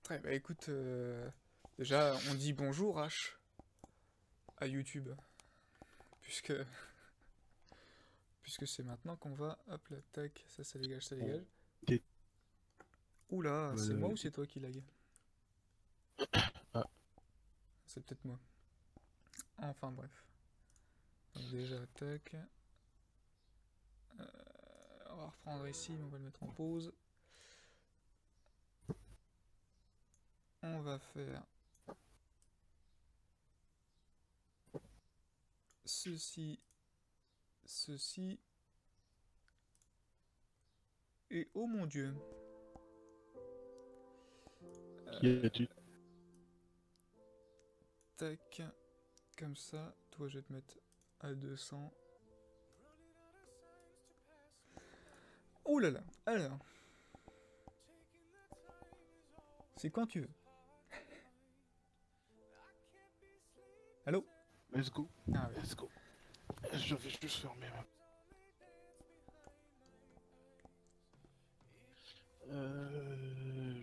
Très bah écoute, déjà on dit bonjour H à YouTube, puisque puisque c'est maintenant qu'on va, hop là, tac, ça dégage, ça On dégage. dé- Oula, c'est moi ou euh, c'est toi qui lag? ah, C'est peut-être moi. Enfin bref. Donc déjà, tac, on va reprendre ici, mais on va le mettre en pause. On va faire ceci, ceci, et oh mon dieu. qui as-tu? Tac, comme ça, toi je vais te mettre à 200. Oh là là, alors, c'est quand tu veux. Allô? Let's go. Ah oui. Let's go. Je vais juste fermer.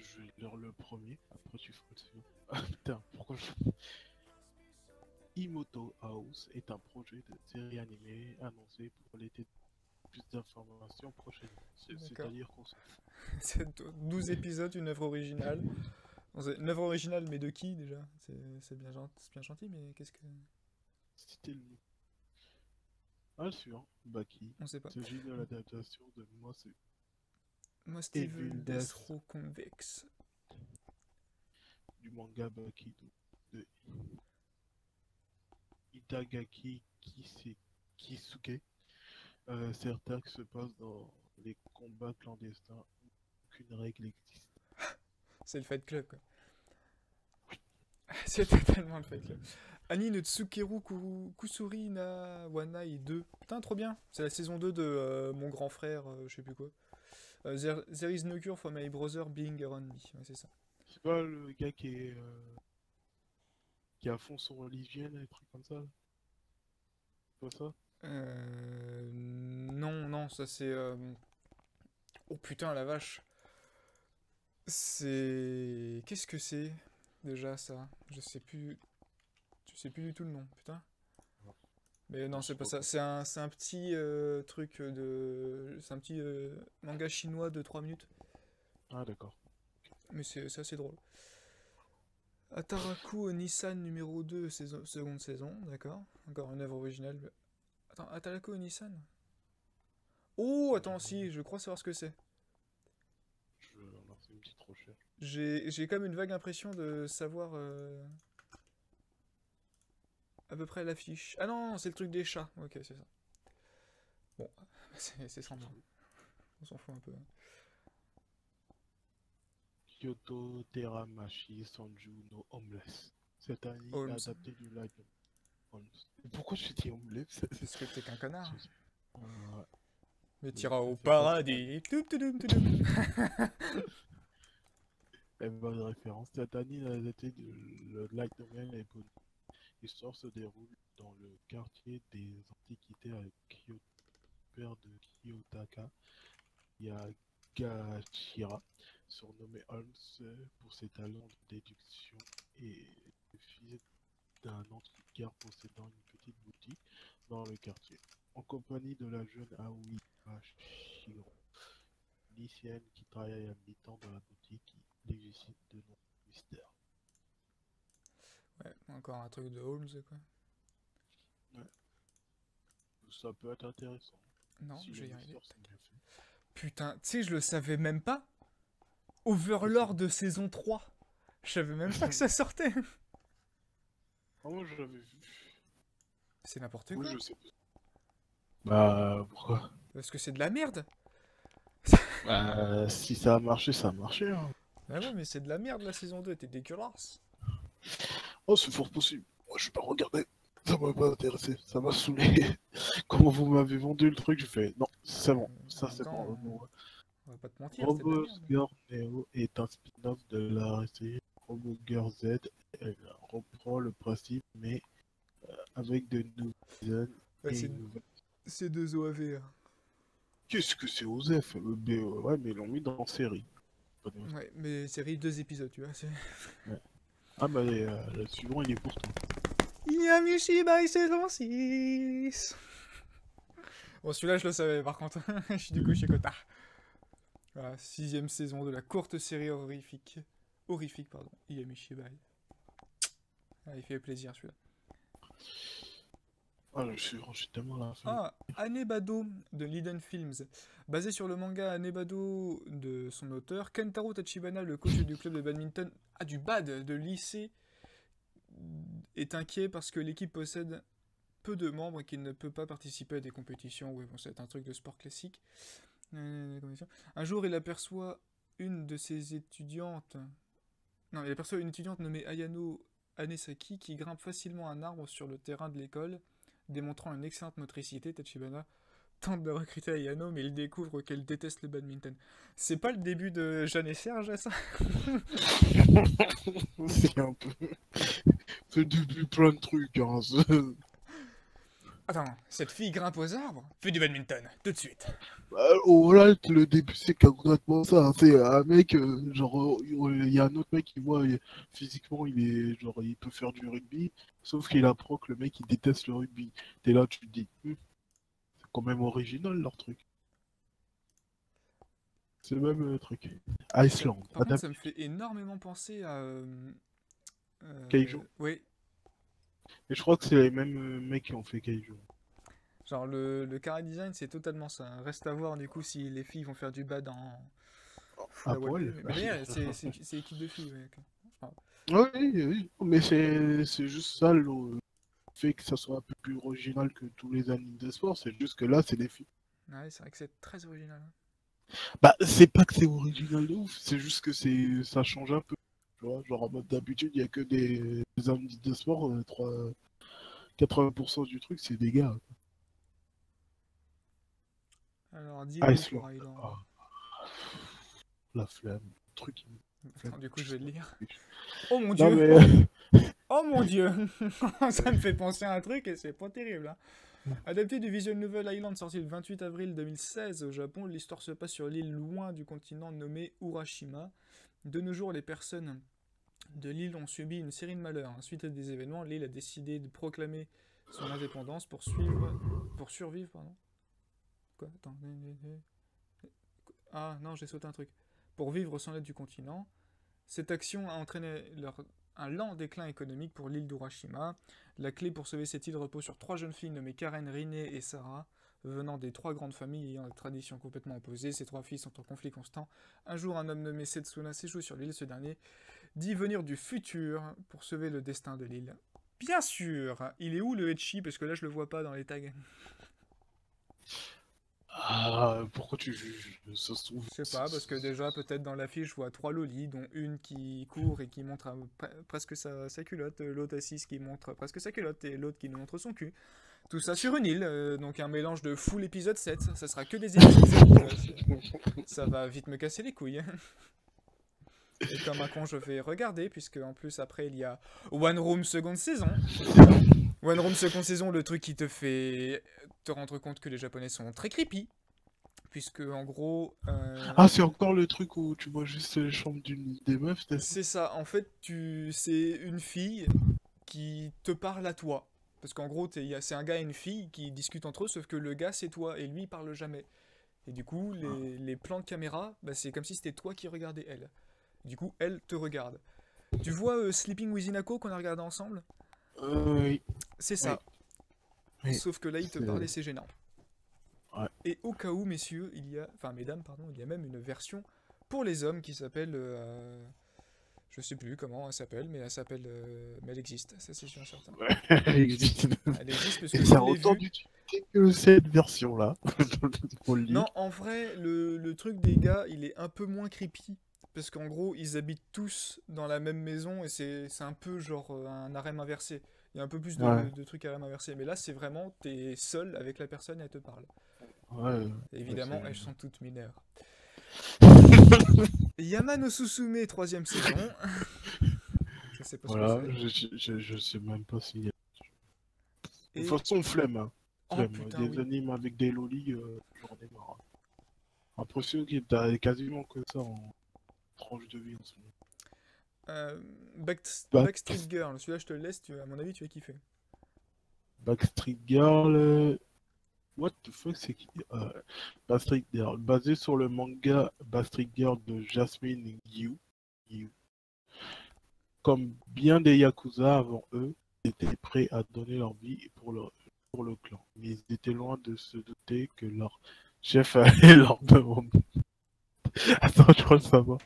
Je vais lire le premier. Après, tu feras le second. Ah putain, pourquoi je... Imoto House est un projet de série animée annoncé pour l'été. Plus d'informations prochainement. D'accord. C'est-à-dire qu'on s'en fout. C'est 12 épisodes, une œuvre originale. Bon, une œuvre originale, mais de qui déjà? C'est bien gentil, mais qu'est-ce que. C'était le... Ah, sûr. Baki. On sait pas. Il s'agit de l'adaptation de Moi, c'est Moi, Steven Evil Death Destro Convex. du manga Baki de Itagaki Kisuke. Certains qui se passent dans les combats clandestins où aucune règle existe. C'est le Fight Club, quoi. C'est totalement le Fight Club. Ani no Tsukeru Kusuri na Wanai 2. Putain, trop bien. C'est la saison 2 de Mon Grand Frère, je sais plus quoi. There is no cure for my brother being around me. Ouais, c'est ça. C'est pas le gars qui est à fond sur l'hygiène et des trucs comme ça là. C'est pas ça? Non, non, ça c'est. Oh putain, la vache. C'est. Qu'est-ce que c'est déjà ça? Je sais plus du tout le nom, putain. Non, Mais non, non, c'est c'est pas pas ça. grave. C'est un petit truc de. C'est un petit manga chinois de 3 minutes. Ah d'accord. Mais c'est assez drôle. Ataraku Nissan numéro 2 seconde saison, d'accord. Encore une œuvre originale. Attends, Ataraku Nissan. Oh, Ça me dit attends, rien. si, je crois savoir ce que c'est. Je vais lancer une petite recherche. J'ai comme une vague impression de savoir à peu près l'affiche. Ah non, c'est le truc des chats. Ok, c'est ça. Bon, c'est On s'en semblant. fout. On s'en fout un peu. Kyoto Teramashi Sanju no Homeless. Cet anime Holmes. adapté du live Holmes. Et pourquoi je dis Homeless? Parce que t'es qu'un connard. Euh, Mais oui, t'iras au c'est pas très mal. paradis. Toup, toudoum, toudoum. La bonne référence. Cette anime adapté du le light novel est bonne. L'histoire se déroule dans le quartier des Antiquités à Kyoto, père de Kiyotaka Yagashira, surnommé Holmes pour ses talents de déduction et le fils d'un antiquaire possédant une petite boutique dans le quartier, en compagnie de la jeune Aoi Mashiro, lycéenne qui travaille à mi-temps dans la boutique, il existe de nombreux mystères. Ouais, encore un truc de Holmes, quoi. Ouais, ça peut être intéressant, Non, si je les vais y arriver. mystères sont bien faits. Putain, tu sais, je le savais même pas. Que ça. Overlord de saison 3. Je savais même pas que ça sortait. Ah, moi j'avais vu. C'est n'importe Oui, quoi. je sais pas. Bah, pourquoi? Parce que c'est de la merde. Bah, si ça a marché, ça a marché, hein. Bah ouais, mais c'est de la merde la saison 2, t'es dégueulasse. Oh, c'est fort possible. Moi, je vais pas regarder. Ça m'a pas intéressé. Ça m'a saoulé. Comment vous m'avez vendu le truc, je fais non, c'est bon. En Ça, même c'est temps, bon. Bon. on va pas te mentir, c'était de la Robo merde. Girl Neo est un spin-off de la série Robo Girl Z. Elle reprend le principe, mais avec de nouvelles zones Ouais, et une nouvelle. c'est deux OAV. Qu'est-ce que c'est Osef? Ouais, mais ils l'ont mis dans la série. pas des masses. Ouais, mais série 2 épisodes, tu vois. Ouais. Ah bah le suivant il est pour toi. Yamishibai saison 6. Bon, celui-là, je le savais, par contre. Du coup, je suis content. Voilà, 6ème saison de la courte série horrifique. Horrifique, pardon. Yamishibai. Ah, il fait plaisir, celui-là. Ah le suivant, j'ai tellement la fin. Ah, Anebado de Liden Films. Basé sur le manga Anebado de son auteur, Kentaro Tachibana, le coach du club de badminton, du bad de lycée, est inquiet parce que l'équipe possède peu de membres et qu'il ne peut pas participer à des compétitions. Oui, bon, c'est un truc de sport classique. Un jour, il aperçoit une de ses étudiantes. Non, il aperçoit une étudiante nommée Ayano Anesaki qui grimpe facilement un arbre sur le terrain de l'école, démontrant une excellente motricité. Tachibana tente de recruter Ayano, mais il découvre qu'elle déteste le badminton. C'est pas le début de Jeanne et Serge, ça? C'est un peu. C'est depuis plein de trucs, hein. Attends, cette fille grimpe aux arbres? Fais du badminton, tout de suite. Oh là, le début c'est concrètement ça. Hein. C'est un mec, genre, il y a un autre mec qui voit physiquement, il est genre, il peut faire du rugby, sauf qu'il apprend que le mec il déteste le rugby. T'es là, tu te dis, c'est quand même original leur truc. C'est le même truc. Iceland, Par contre, ça me fait énormément penser à. Kaiju. Oui. Et je crois que c'est les mêmes mecs qui ont fait Kaiju. Genre, le chara design, c'est totalement ça. Reste à voir, du coup, si les filles vont faire du bad en. À poil. Mais c'est équipe de filles, ouais. Oui, oui, mais c'est juste ça le fait que ça soit un peu plus original que tous les animes de sport, c'est juste que là c'est des filles. Ouais, c'est vrai que c'est très original. Bah c'est pas que c'est original de ouf, c'est juste que ça change un peu. Tu vois, genre en mode d'habitude il y a que des animes de sport, 80% du truc c'est des gars. Alors, dis-le pour Island. Ah. La flamme, le truc. Attends, du coup, je vais le lire. Oh mon dieu! Non, mais... Oh mon dieu! Ça me fait penser à un truc et c'est pas terrible. Hein. Adapté du visual novel Island sorti le 28 avril 2016 au Japon, l'histoire se passe sur l'île loin du continent nommée Urashima. De nos jours, les personnes de l'île ont subi une série de malheurs. Suite à des événements, l'île a décidé de proclamer son indépendance pour survivre. Pardon. Quoi? Attends. Ah non, j'ai sauté un truc. Pour vivre sans l'aide du continent. Cette action a entraîné un lent déclin économique pour l'île d'Urashima. La clé pour sauver cette île repose sur 3 jeunes filles nommées Karen, Rine et Sarah, venant des 3 grandes familles ayant des traditions complètement opposées. Ces 3 filles sont en conflit constant. Un jour, un homme nommé Setsuna s'échoue sur l'île. Ce dernier dit venir du futur pour sauver le destin de l'île. Bien sûr! Il est où le Etchi? Parce que là, je le vois pas dans les tags. Ah, pourquoi tu juges? Ça se trouve. Je sais pas, parce que déjà, peut-être dans l'affiche, je vois 3 lolis, dont une qui court et qui montre presque sa culotte, l'autre assise qui montre presque sa culotte, et l'autre qui nous montre son cul. Tout ça sur une île, donc un mélange de full épisode 7, ça sera que des épisodes 7. Ça va vite me casser les couilles. Et comme un con, je vais regarder, puisque en plus, après, il y a One Room seconde saison. One Room seconde saison, le truc qui te fait te rendre compte que les Japonais sont très creepy. Puisque en gros. Ah, c'est encore le truc où tu vois juste les chambres des meufs, c'est ça, en fait, c'est une fille qui te parle à toi. Parce qu'en gros, c'est un gars et une fille qui discutent entre eux, sauf que le gars c'est toi et lui il parle jamais. Et du coup, les plans de caméra, bah, c'est comme si c'était toi qui regardais elle. Du coup, elle te regarde. Tu vois Sleeping with Inako qu'on a regardé ensemble? Oui. C'est ça. Oui. Sauf que là, il te parle et c'est gênant. Ouais. Et au cas où, messieurs, mesdames, pardon, il y a même une version pour les hommes qui s'appelle, je sais plus comment elle s'appelle, mais elle existe, ça c'est sûr certain. Ouais, elle existe. Elle existe parce que et je ça l'ai autant vue. d'utilité que cette version-là. Non, en vrai, le truc des gars, il est un peu moins creepy. Parce qu'en gros, ils habitent tous dans la même maison et c'est un peu genre un harem inversé. Il y a un peu plus de trucs harem inversé. Mais là, c'est vraiment, t'es seul avec la personne et elle te parle. Ouais. Évidemment, elles sont toutes mineures. Yamano Susume, 3ème saison. Je sais pas voilà, ce que c'est. je sais même pas s'il y a. Et... De toute façon, flemme. Hein. Oh, putain, des animes avec des lolis, j'en ai marre. Impression qu'il y a quasiment que ça en tranche de vie en ce moment. Euh, Back- Backstreet Girl, celui-là je te le laisse, à mon avis tu vas kiffer. Backstreet Girl. What the fuck, c'est qui Backstreet Girl. Basé sur le manga Backstreet Girl de Jasmine Yu. Comme bien des Yakuza avant eux, ils étaient prêts à donner leur vie pour le clan. Mais ils étaient loin de se douter que leur chef allait leur demander. Attends, je crois le savoir.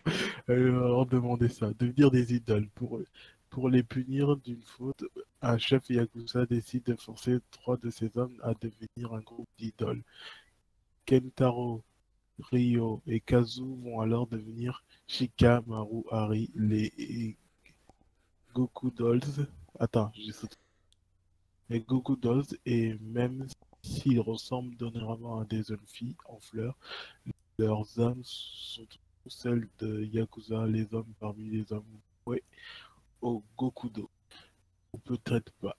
Allait leur demander ça. Devenir des idoles pour eux. Pour les punir d'une faute, un chef Yakuza décide de forcer 3 de ses hommes à devenir un groupe d'idoles. Kentaro, Ryo et Kazu vont alors devenir Shika, Maru, Hari, les Goku Dolls. Attends, j'ai sauté. Les Goku Dolls, et même s'ils ressemblent dorénavant à des jeunes filles en fleurs, leurs âmes sont toutes celles de Yakuza, les hommes parmi les hommes. Ouais, au Gokudo. Ou peut-être pas.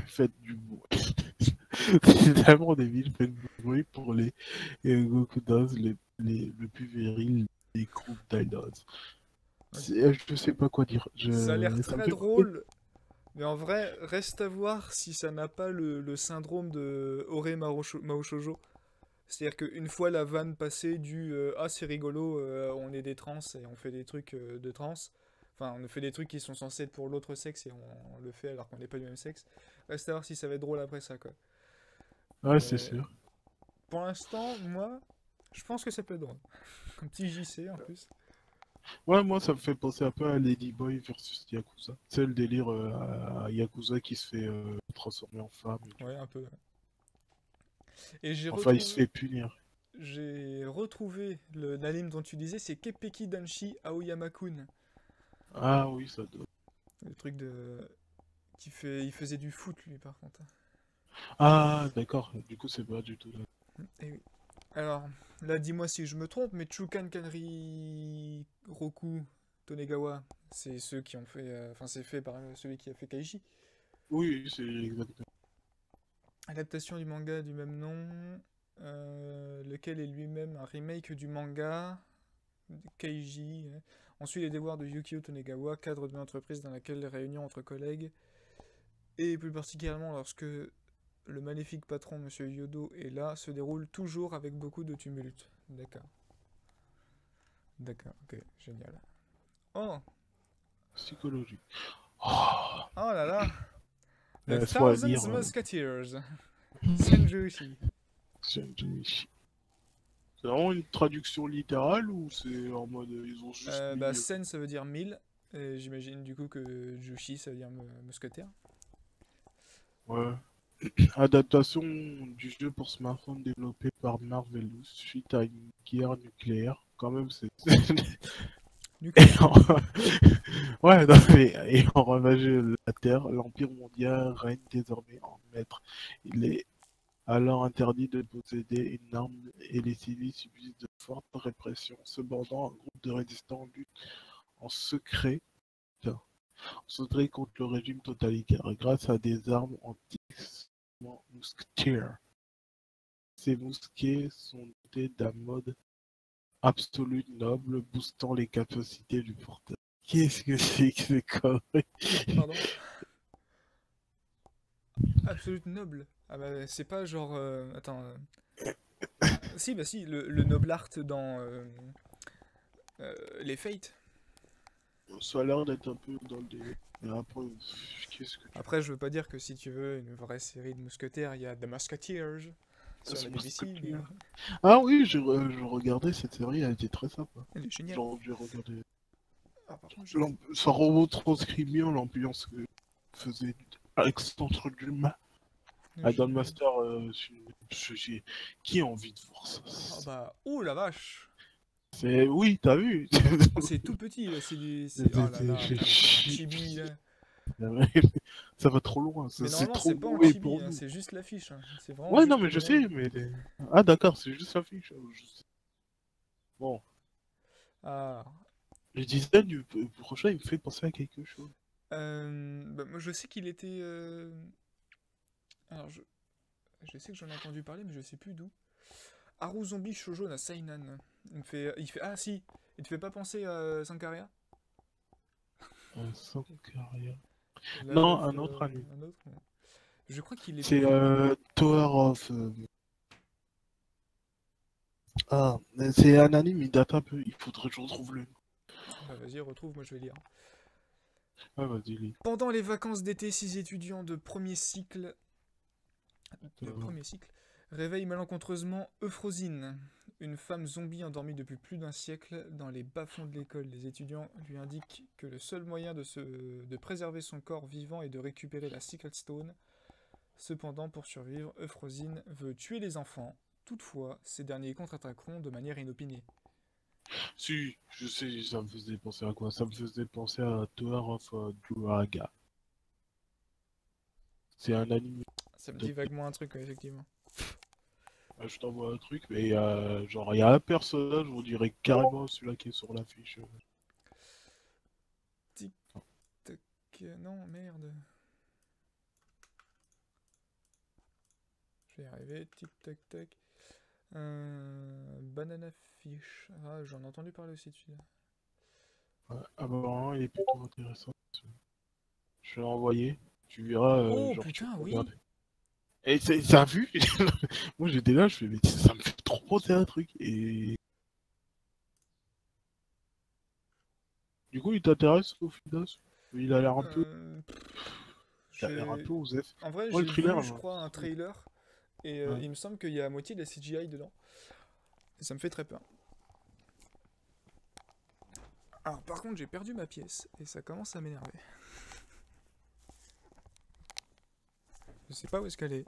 Faites du bruit. C'est tellement débile, faites du bruit pour les Goku Dolls, le plus viril des groupes d'idols. Je sais pas quoi dire. Ça a l'air Ça me très fait penser. drôle, mais en vrai, reste à voir si ça n'a pas le syndrome de Ore Maoshojo. C'est-à-dire qu'une fois la vanne passée du ah c'est rigolo, on est des trans et on fait des trucs de trans, enfin on fait des trucs qui sont censés être pour l'autre sexe et on le fait alors qu'on n'est pas du même sexe, reste à voir si ça va être drôle après ça quoi. Ouais, c'est Mais sûr. pour l'instant, moi, je pense que ça peut être drôle. Un petit JC en plus. Ouais, moi, ça me fait penser un peu à Ladyboy versus Yakuza. C'est le délire à Yakuza qui se fait transformer en femme. Et tout. Ouais, un peu. Et Enfin, il se fait punir. j'ai retrouvé l'anime dont tu disais, c'est Kepeki Danshi Aoyama-kun. Ah oui, ça doit. Le truc de... Il faisait du foot lui par contre. Ah, d'accord. Du coup, c'est pas du tout. Eh oui. Alors, là dis-moi si je me trompe, mais Chukan Kanri Roku Tonegawa, c'est ceux qui ont fait... Enfin c'est fait par celui qui a fait Kaishi. Oui, c'est exactement. Adaptation du manga du même nom, lequel est lui-même un remake du manga Keiji. On suit les devoirs de Yukio Tonegawa, cadre d'une entreprise dans laquelle les réunions entre collègues, et plus particulièrement lorsque le maléfique patron Monsieur Yodo est là, se déroulent toujours avec beaucoup de tumulte. D'accord. D'accord, ok, génial. Oh, Psychologie. Oh, oh là là, The laisse-moi lire. Thousand Musketeers, Senjushi. Senjuichi. C'est vraiment une traduction littérale ou c'est en mode ils ont juste Bah, mis. Sen ça veut dire 1000, et j'imagine du coup que Jushi ça veut dire mousquetaire. Ouais. Adaptation du jeu pour smartphone développé par Marvelous suite à une guerre nucléaire. Quand même, c'est. Nucléaire. Ouais, non, mais ayant ravagé la Terre, l'Empire mondial règne désormais en maître. Il est alors interdit de posséder une arme et les civils subissent de fortes répressions. Cependant, un groupe de résistants lutte en secret, en secret contre le régime totalitaire grâce à des armes antiques mousquetaires. Ces mousquets sont dotés d'un mode absolu noble, boostant les capacités du porteur. Qu'est-ce que c'est que ces conneries? Pardon. Absolute noble. Ah bah c'est pas genre... attends. Ah, si, bah si, le noble art dans les Fates. Ça a l'air d'être un peu dans le délai. Mais après, qu'est-ce que tu Après, je veux pas dire que si tu veux une vraie série de mousquetaires, il y a The Musketeers sur la BBC. Mais... Ah oui, je regardais cette série, elle était très sympa. Elle est géniale. Genre, j'ai regardé. Ah, par contre, Ça retranscrit bien l'ambiance que faisait Alexandre Dumas. Ah, dans le master, qui a envie de voir ça? Ah bah, ouh la vache! C'est oui, t'as vu? Oh, c'est tout petit là, c'est du. Oh là là, putain, mais c'est en chibi là. Ça va trop loin, Mais c'est normalement, trop c'est pas en doué chibi, pour hein, nous. c'est juste l'affiche. Hein. C'est vraiment Ouais, non, juste mais le je sais, bonhomme. mais. Ah, d'accord, c'est juste l'affiche. Bon, Ah. le design du prochain, il me fait penser à quelque chose. Bah, moi, je sais qu'il était. Alors, je sais que j'en ai entendu parler, mais je sais plus d'où. Haru Zombie Shoujo na Sainan. Il fait... Ah si, il te fait pas penser à Sankaria? Sans carrière. Land Non, of... un autre anime. un autre? Ouais. Je crois qu'il est C'est plus... Tower of. Ah, c'est un anime, il date un peu. Il faudrait que je retrouve le nom. Bah vas-y, retrouve, moi je vais lire. Ah, vas-y, lis. Pendant les vacances d'été, 6 étudiants de Euh, premier cycle réveillent malencontreusement Euphrosine, une femme zombie endormie depuis plus d'un siècle dans les bas-fonds de l'école. Les étudiants lui indiquent que le seul moyen de préserver son corps vivant est de récupérer la Secret Stone. Cependant, pour survivre, Euphrosine veut tuer les enfants. Toutefois, ces derniers contre-attaqueront de manière inopinée. Si, je sais, ça me faisait penser à quoi? Ça me faisait penser à Tower of Druaga. C'est un anime. Ça me dit vaguement un truc, ouais, effectivement. Je t'envoie un truc, mais genre, il y a un personnage, on dirait carrément celui-là qui est sur l'affiche. Tic tac. Non, merde. Je vais y arriver. Tic tac tac. Banana Fish. Ah, j'en ai entendu parler aussi de celui-là. Ouais, apparemment, il est plutôt intéressant. Je vais l'envoyer. Tu verras, Oh genre, tu putain, peux oui! regarder. Et ça a vu? Moi, j'étais là, je fais, mais ça me fait trop penser à un truc. Et du coup, il t'intéresse au final? Il a l'air un peu. Il a l'air un peu osef. En vrai, Moi, le j'ai thriller, vu, je crois, un trailer. Et ouais. il me semble qu'il y a à moitié de la CGI dedans. Et ça me fait très peur. Alors, par contre, j'ai perdu ma pièce. Et ça commence à m'énerver. Je sais pas où est-ce qu'elle est.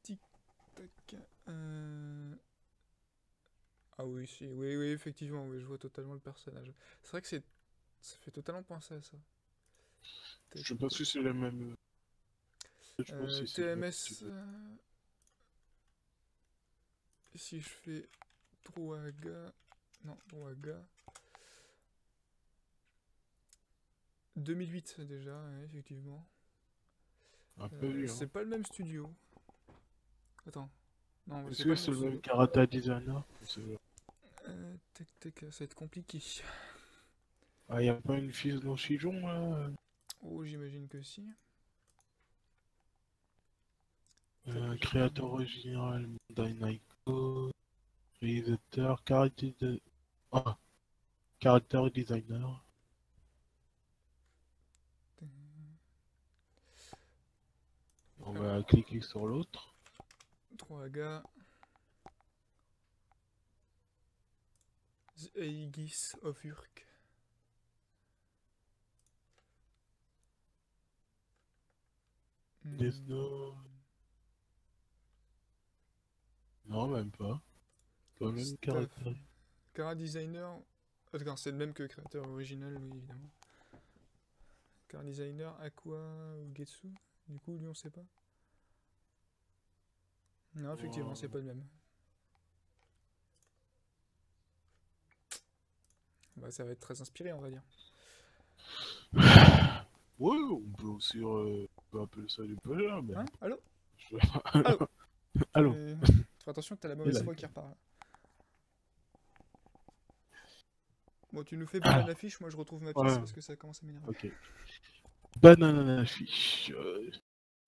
Tic tac. Ah oui, si, oui, oui, effectivement, oui, je vois totalement le personnage. C'est vrai que ça fait totalement penser à ça. Tac, Je sais pas tac. si c'est le même. Je sais pas si c'est le même TMS. studio. Si je fais Druaga. Non, Druaga. 2008 déjà, ouais, effectivement. Un peu vu, C'est hein. pas le même studio. Attends. Non, Est-ce c'est pas que le même c'est le même studio. character designer? Tac, tac, ça va être compliqué. Ah, y a pas une fille dans Shijon, là? Oh, j'imagine que si. Tac. Créateur original, Bandai Namco, réalisateur, character designer. On va cliquer sur l'autre. Druaga. The Aegis of Urk. Death Note. Non, même pas. Pas le même caractère. Cara Designer. Attends, c'est le même que créateur original, oui, évidemment. Cara Designer, Aqua ou Getsu. Du coup, lui, on sait pas. Non, effectivement, c'est pas le même. Bah, ça va être très inspiré, on va dire. Ouais, on peut aussi on peut appeler ça du plagiat, mais. Hein? Allô? Allô? Allô? Fais attention, t'as la Et mauvaise là, voix qui repart. Là. Bon, tu nous fais banane affiche, moi je retrouve ma pièce ouais, parce que ça commence à m'énerver. ok. Banana Fish.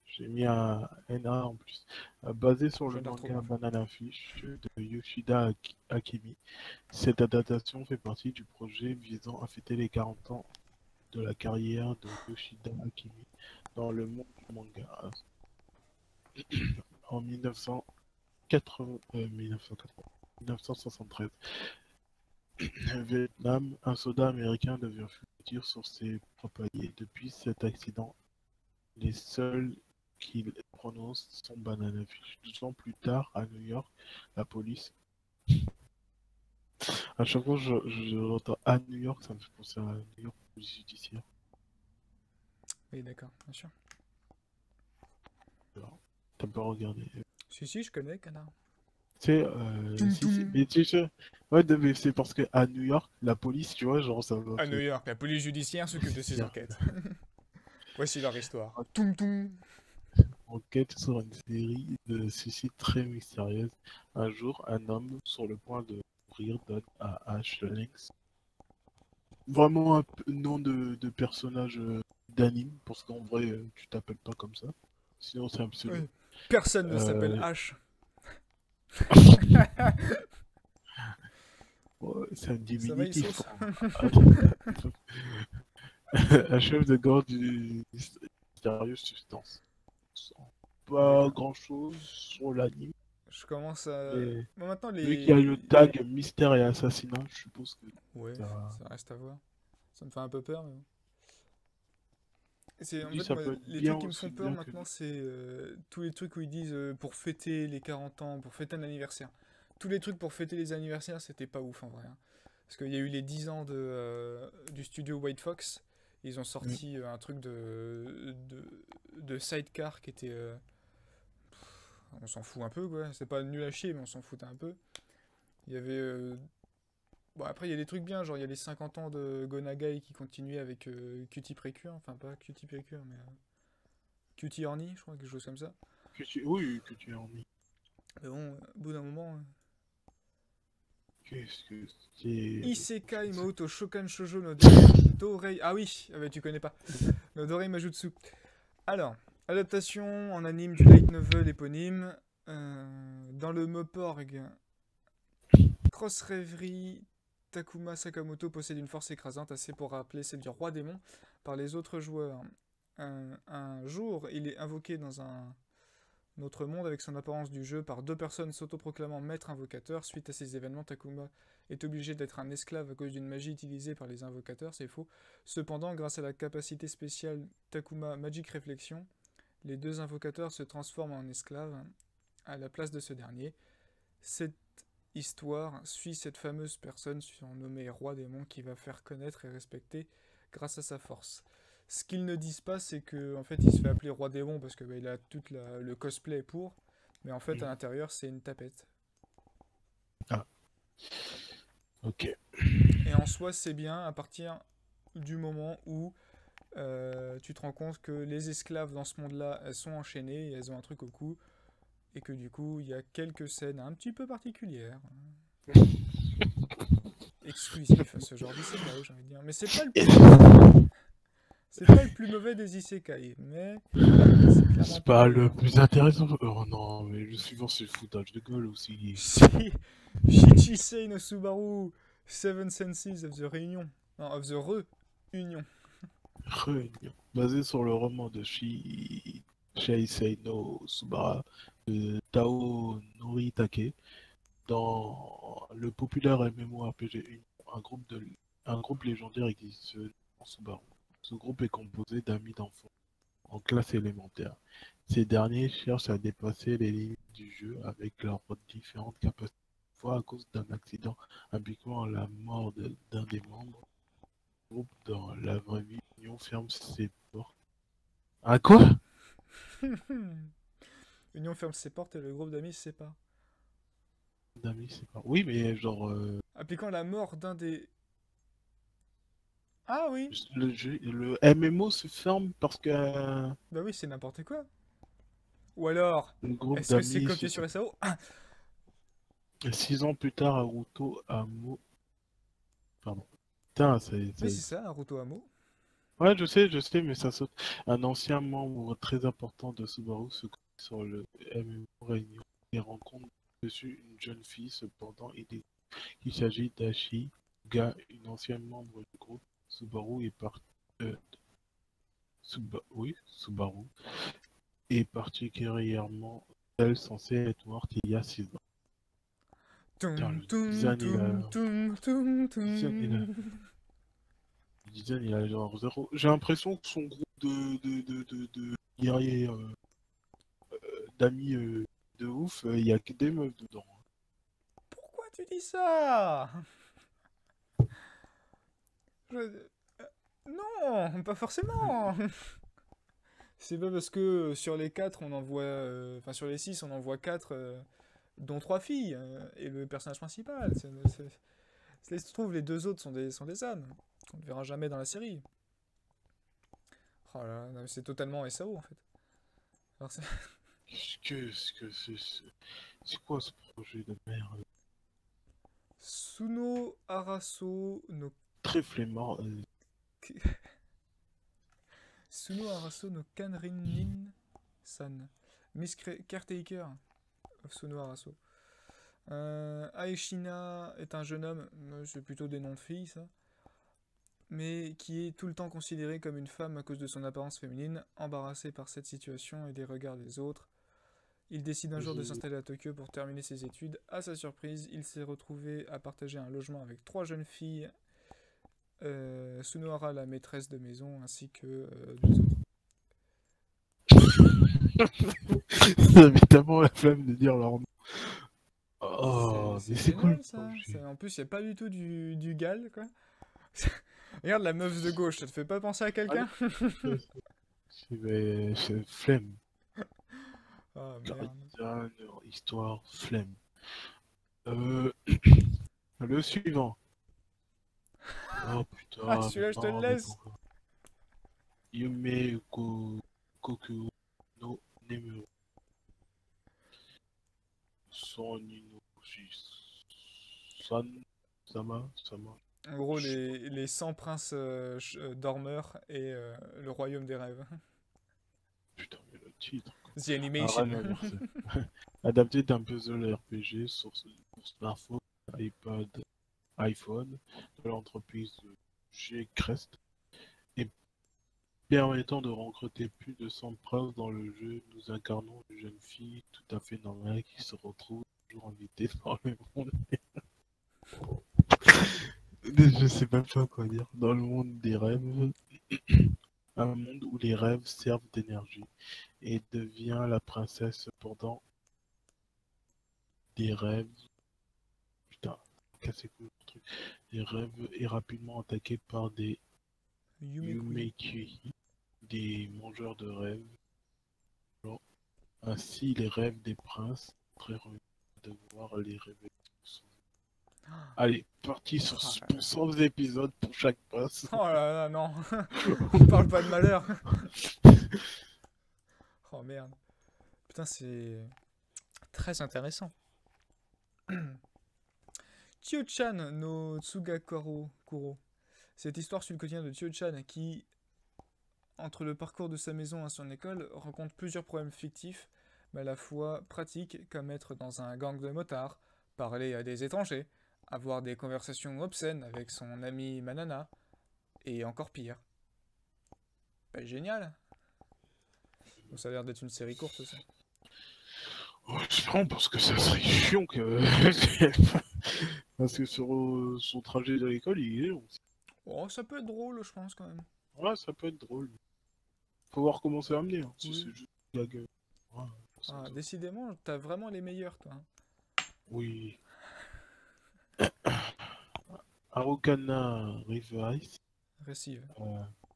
J'ai mis un NA en plus. Basé sur Je le viens de la retrouver, manga enfin. Banana Fish de Yoshida Akemi. Cette adaptation fait partie du projet visant à fêter les 40 ans de la carrière de Yoshida Akemi dans le monde du manga. En 1973. Vietnam, un soldat américain devient fugitif sur ses propagés. Depuis cet accident, les seuls qu'il prononce sont Banana Fish. 12 ans plus tard, à New York, la police. À chaque fois que je l'entends à New York, ça me fait penser à New York, police judiciaire. Oui, d'accord, bien sûr. T'as pas regardé. Si, je connais, canard. Tu sais, si, mais tu sais, ouais, non, mais c'est parce que à New York, la police, tu vois, genre ça va À New faire. York, la police judiciaire s'occupe de ses Judiciaire. enquêtes. Voici leur histoire. Ouais. Toum toum. enquête sur une série de suicides très mystérieuses. Un jour, un homme sur le point de mourir donne à Ash Lynx vraiment un nom de personnage d'anime, parce qu'en vrai, tu t'appelles pas comme ça. Sinon, c'est un pseudo. Oui. Personne ne s'appelle Euh, H. ouais, c'est un Ça va, diminutif. Issos? Un chef de garde d'une mystérieuse substance. Sans pas D'accord. grand chose sur l'anime, Je commence à... mais Bon, maintenant, vu qu'il y a le les... tag mystère et assassinat, je suppose que Ouais, ça. ça reste à voir. Ça me fait un peu peur, mais bon. Je C'est, me en dis, fait, ça moi, peut être les bien trucs qui me aussi font peur bien que. maintenant, c'est tous les trucs où ils disent pour fêter les 40 ans, pour fêter un anniversaire. Tous les trucs pour fêter les anniversaires, c'était pas ouf en vrai, hein. Parce qu'il y a eu les 10 ans du studio White Fox. Ils ont Mm. sorti un truc de Sidecar qui était. On s'en fout un peu, quoi. C'est pas nul à chier, mais on s'en foutait un peu. Il y avait. Bon, après, il y a des trucs bien, genre il y a les 50 ans de Gonagai qui continuaient avec Cutie Precure. Enfin, pas Cutie Precure, mais. Cutie Horny, je crois, quelque chose comme ça. Oui, que tu en mis. Mais bon, au bout d'un moment. Qu'est-ce que c'est. Qu'est-ce que Isekai c'est. Maoto Shokan Shoujo no Dorei. Ah oui, ah bah, tu connais pas. No Dorei Majutsu. Alors, adaptation en anime du light novel éponyme. Dans le Moporg, Cross Reverie, Takuma Sakamoto possède une force écrasante assez pour rappeler celle du roi démon par les autres joueurs. Un jour, il est invoqué dans un autre monde avec son apparence du jeu par deux personnes s'autoproclamant maître invocateur. Suite à ces événements, Takuma est obligé d'être un esclave à cause d'une magie utilisée par les invocateurs, c'est faux. Cependant, grâce à la capacité spéciale Takuma Magic Reflection, les deux invocateurs se transforment en esclaves à la place de ce dernier. Cette histoire suit cette fameuse personne surnommée Roi Démon qui va faire connaître et respecter grâce à sa force. Ce qu'ils ne disent pas, c'est que en fait, il se fait appeler Roi Démon parce que il a tout le cosplay pour, mais en fait, à Mm. l'intérieur, c'est une tapette. Ah, ok. Et en soi, c'est bien à partir du moment où tu te rends compte que les esclaves dans ce monde-là, elles sont enchaînées, et elles ont un truc au cou, et que du coup, il y a quelques scènes un petit peu particulières, exclusives à ce genre d'isekai, j'ai envie de dire. Mais c'est pas le plus mauvais. C'est pas le plus mauvais des isekai, mais c'est clairement C'est pas le pas le meilleur. plus intéressant. Oh non, mais le suivant, c'est le foutage de gueule aussi. Shichisei no Subaru, Seven Senses of the Reunion. Non, of the Reunion. Réunion. Basé sur le roman de Sheisei no Subara de Tao Noritake, dans le populaire MMORPG Union, un groupe légendaire existe en Subaru. Ce groupe est composé d'amis d'enfants en classe élémentaire. Ces derniers cherchent à dépasser les limites du jeu avec leurs différentes capacités. Fois à cause d'un accident impliquant la mort d'un des membres du groupe dans la vraie vie, Union ferme ses portes. Ah quoi? Union ferme ses portes et le groupe d'amis se sépare. D'amis, c'est pas. Oui, mais genre Appliquant la mort d'un des... Ah oui. le MMO se ferme parce que Bah oui, c'est n'importe quoi. Ou alors, le groupe est-ce que c'est d'amis copié sur SAO? Ah, 6 ans plus tard, Naruto Amo. Pardon. Putain, mais c'est ça, Naruto Amo. Ouais, je sais, mais ça saute. Un ancien membre très important de Subaru se connecte sur le MMO Réunion et rencontre dessus une jeune fille. Cependant, il dit qu'il s'agit d'Ashi Ga, une ancienne membre du groupe. Subaru est parti. Oui, Subaru est particulièrement celle censée être morte il y a 6 ans. Putain, Tum le tum design, tum tum tum design, tum. le design, il a genre zéro. J'ai l'impression que son groupe de guerriers d'amis de ouf, il y a que des meufs dedans. Pourquoi tu dis ça? Je- Non, pas forcément. C'est pas parce que sur les 4, on en voit... Enfin, sur les 6, on en voit 4, dont 3 filles, et le personnage principal. Se trouve, les deux autres sont des ânes. On ne verra jamais dans la série. Oh là là, non, c'est totalement SAO en fait. Alors, C'est quoi ce projet de merde? Suno Araso no... Très flemmard. Suno Araso no Kanrin-nin-san. Miss Caretaker of Suno Araso. Aeshina est un jeune homme, c'est plutôt des noms de filles ça, mais qui est tout le temps considéré comme une femme à cause de son apparence féminine, embarrassé par cette situation et des regards des autres. Il décide un jour de s'installer à Tokyo pour terminer ses études. À sa surprise, il s'est retrouvé à partager un logement avec 3 jeunes filles, Sunohara, la maîtresse de maison, ainsi que 2 autres. J'avais tellement la flemme de dire leur nom. Oh, mais c'est quoi le génial ça. projet? En plus, il n'y a pas du tout du gal, quoi. Regarde la meuf de gauche, ça te fait pas penser à quelqu'un? C'est flemme. Ah merde. Design, histoire, flemme. Le suivant. Oh putain. Ah, celui-là, je te le non, mais laisse. pourquoi? Yume Koku no Nemu. Sonino San Sama. En gros, les 100 princes dormeurs et le royaume des rêves. Putain, mais le titre. The Animation. Adapté d'un puzzle RPG pour smartphone, iPad, iPhone de l'entreprise G-Crest et permettant de recruter plus de 100 princes dans le jeu, nous incarnons une jeune fille tout à fait normale qui se retrouve toujours invitée dans le monde. Je sais même pas quoi dire. Dans le monde des rêves, un monde où les rêves servent d'énergie et devient la princesse pendant des rêves. Putain, cassez le truc. Des rêves est rapidement attaqué par des Yumekui, des mangeurs de rêves. Alors, ainsi, les rêves des princes, très heureux de voir les révéler. Allez, parti sur 100 épisodes pour chaque passe. Oh là là, non. On parle pas de malheur. Oh merde. Putain, c'est très intéressant. Chio-chan no Tsugakuro Kuro. Cette histoire suit le quotidien de Chio-chan qui, entre le parcours de sa maison à son école, rencontre plusieurs problèmes fictifs, mais à la fois pratiques, comme être dans un gang de motards, parler à des étrangers, avoir des conversations obscènes avec son ami Manana, et encore pire. Bah, génial. Donc ça a l'air d'être une série courte, ça. Oh, je parce que ça serait chiant que. Parce que sur son trajet de l'école, il est long. Oh, ça peut être drôle, je pense, quand même. Ouais, ça peut être drôle. Faut voir comment c'est amené. Hein. Si Oui. c'est juste la gueule. Ouais, Ah, décidément, t'as vraiment les meilleurs, toi. Oui. Arukana River Ice. Récive.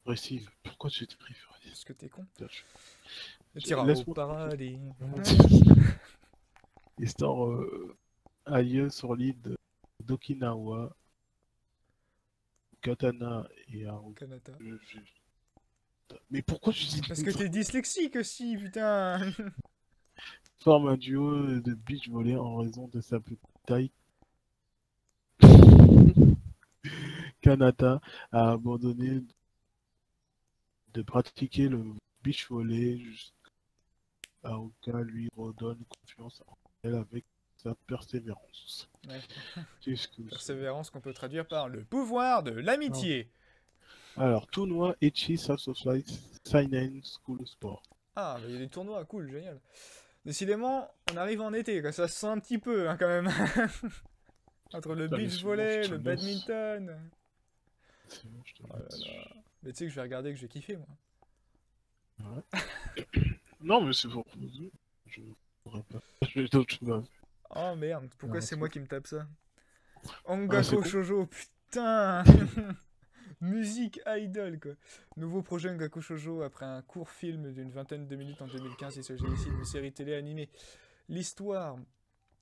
Receive. Pourquoi tu dis River Ice? Parce que t'es con. Je... Tira au Laisse-moi. paradis. Histoire aïeux sur l'île d'Okinawa. Katana et Arukana. Kanata. Mais pourquoi tu dis Parce que t'es dyslexique aussi, putain. forme un duo de beach volley en raison de sa petite taille. Kanata a abandonné de pratiquer le beach volley jusqu'à Aoka lui redonne confiance en elle avec sa persévérance. Ouais. Qu'est-ce que Persévérance qu'on peut traduire par le pouvoir de l'amitié. Alors, tournoi Echi Satsofly Seinen School Sport. Ah, il y a des tournois, cool, génial. Décidément, on arrive en été, quoi. Ça se sent un petit peu, hein, quand même. Entre le beach volley, le badminton. C'est bon, je te Oh là là. Mais tu sais que je vais regarder, que je vais kiffer, moi. Ouais. Non, mais c'est pour. Je ne pourrais pas. J'ai d'autres choses à faire. Oh merde, pourquoi c'est moi qui me tape ça? c'est Angako con. Shoujo, putain. Musique idol, quoi. Nouveau projet Angako Shoujo après un court film d'une vingtaine de minutes en 2015. Il s'agit ici d'une série télé animée. L'histoire